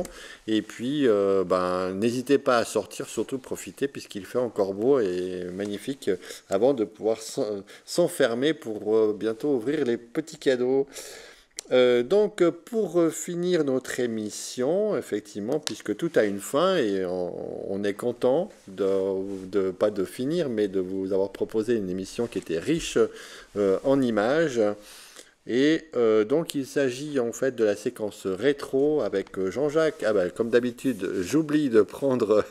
Et puis, n'hésitez pas à sortir, surtout profitez, puisqu'il fait encore beau et magnifique, avant de pouvoir s'enfermer pour bientôt ouvrir les petits cadeaux. Donc, pour finir notre émission, effectivement, puisque tout a une fin et on est content pas de finir, mais de vous avoir proposé une émission qui était riche en images. Et donc, il s'agit en fait de la séquence rétro avec Jean-Jacques. Ah ben, comme d'habitude, j'oublie de prendre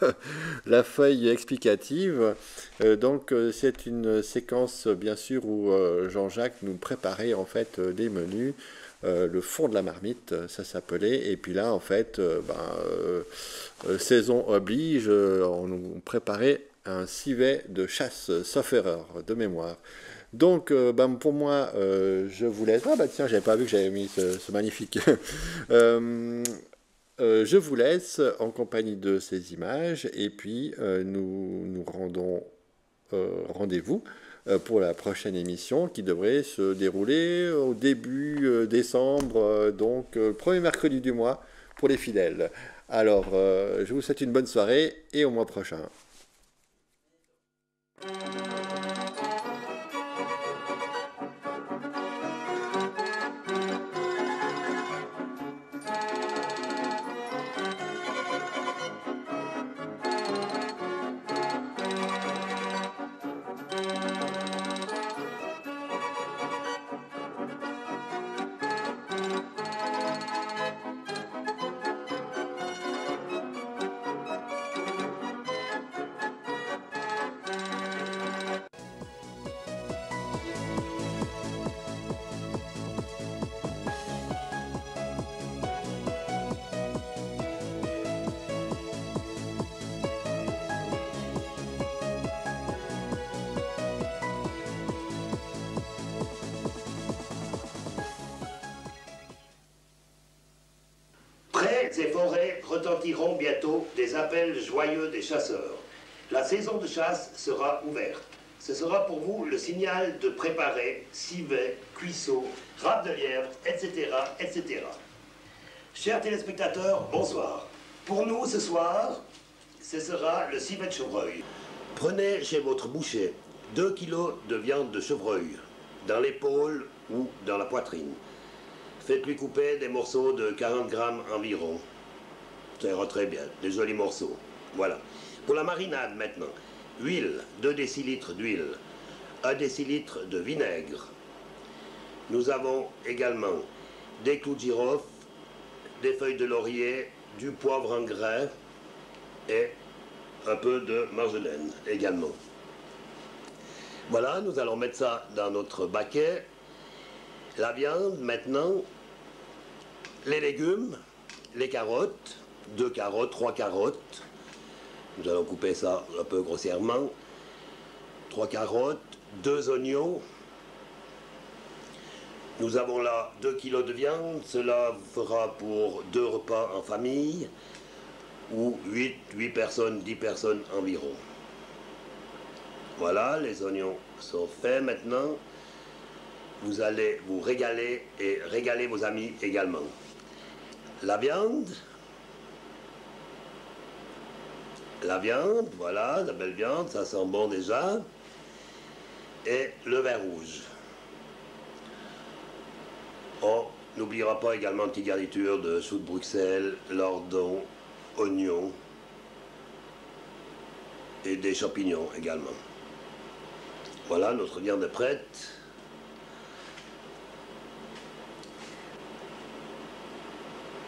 la feuille explicative. Donc, c'est une séquence, bien sûr, où Jean-Jacques nous préparait en fait des menus. Le fond de la marmite, ça s'appelait. Et puis là, en fait, saison oblige, on nous préparait un civet de chasse, sauf erreur, de mémoire. Donc, pour moi, je vous laisse. Ah, tiens, j'avais pas vu que j'avais mis ce magnifique. Je vous laisse en compagnie de ces images. Et puis, nous rendons rendez-vous pour la prochaine émission qui devrait se dérouler au début décembre, donc le premier mercredi du mois pour les fidèles. Alors, je vous souhaite une bonne soirée et au mois prochain. Près et forêts retentiront bientôt des appels joyeux des chasseurs. La saison de chasse sera ouverte. Ce sera pour vous le signal de préparer civet, cuisseau, râpe de lièvre, etc., etc. Chers téléspectateurs, bonsoir. Pour nous, ce soir, ce sera le civet de chevreuil. Prenez chez votre boucher 2 kilos de viande de chevreuil, dans l'épaule ou dans la poitrine. Faites-lui couper des morceaux de 40 grammes environ. Ça ira très bien, des jolis morceaux. Voilà. Pour la marinade maintenant, huile, 2 décilitres d'huile, 1 décilitre de vinaigre. Nous avons également des clous de girofle, des feuilles de laurier, du poivre en grains et un peu de marjolaine également. Voilà, nous allons mettre ça dans notre baquet. La viande, maintenant, les légumes, les carottes, 2 carottes, 3 carottes. Nous allons couper ça un peu grossièrement. 3 carottes, 2 oignons, Nous avons là 2 kilos de viande, cela vous fera pour 2 repas en famille, ou 8 personnes, 10 personnes environ. Voilà, les oignons sont faits maintenant. Vous allez vous régaler et régaler vos amis également. La viande, voilà, la belle viande, ça sent bon déjà. Et le vin rouge. On n'oubliera pas également une petite garniture de choux de Bruxelles, lardons, oignons et des champignons également. Voilà, notre viande est prête.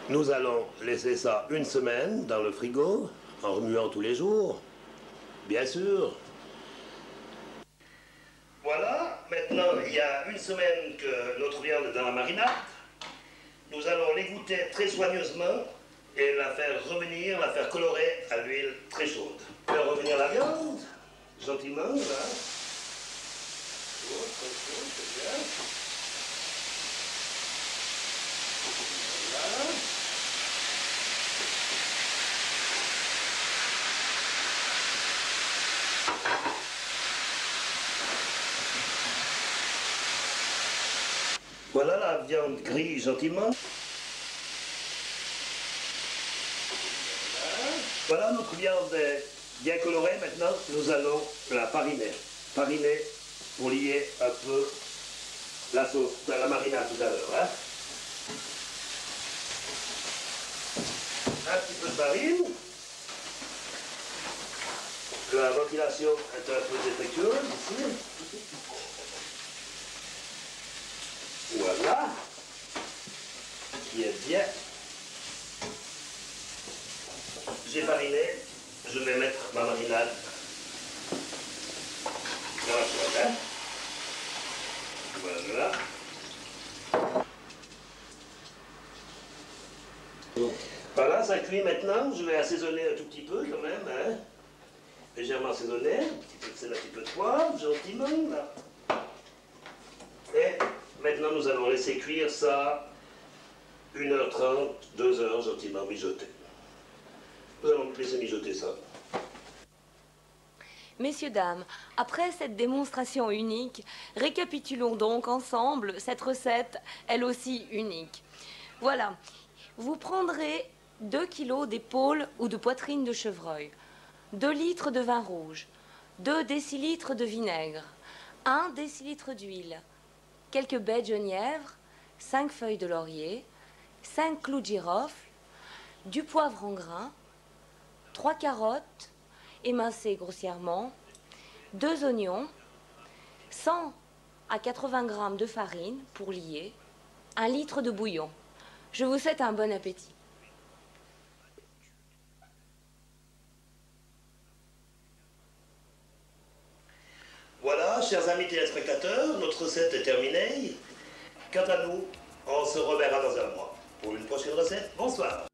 Nous allons laisser ça une semaine dans le frigo, en remuant tous les jours, bien sûr. Voilà, maintenant il y a une semaine que notre viande est dans la marinade. Nous allons l'égoutter très soigneusement et la faire revenir, la faire colorer à l'huile très chaude. Faire revenir la viande, gentiment, là. Très chaud, c'est bien. Voilà. Voilà, la viande grille gentiment. Voilà, notre viande est bien colorée. Maintenant, nous allons la fariner. Fariner pour lier un peu la sauce, la marinade tout à l'heure. Hein. Un petit peu de farine. La ventilation est un peu défectueuse ici. Voilà, qui est bien. J'ai fariné, je vais mettre ma marinade dans la poêle. Hein. Voilà. Voilà, ça cuit maintenant. Je vais assaisonner un tout petit peu quand même. Hein. Légèrement assaisonner, un petit peu de sel, un petit peu de poivre, gentiment. Là. Et maintenant, nous allons laisser cuire ça 1h30, 2h, gentiment mijoter. Nous allons laisser mijoter ça. Messieurs, dames, après cette démonstration unique, récapitulons donc ensemble cette recette, elle aussi unique. Voilà, vous prendrez 2 kg d'épaule ou de poitrine de chevreuil, 2 litres de vin rouge, 2 décilitres de vinaigre, 1 décilitre d'huile, quelques baies de genièvre, 5 feuilles de laurier, 5 clous de girofle, du poivre en grains, 3 carottes émincées grossièrement, 2 oignons, 100 à 80 g de farine pour lier, 1 litre de bouillon. Je vous souhaite un bon appétit. Voilà, chers amis téléspectateurs, notre recette est terminée. Quant à nous, on se reverra dans un mois pour une prochaine recette. Bonsoir.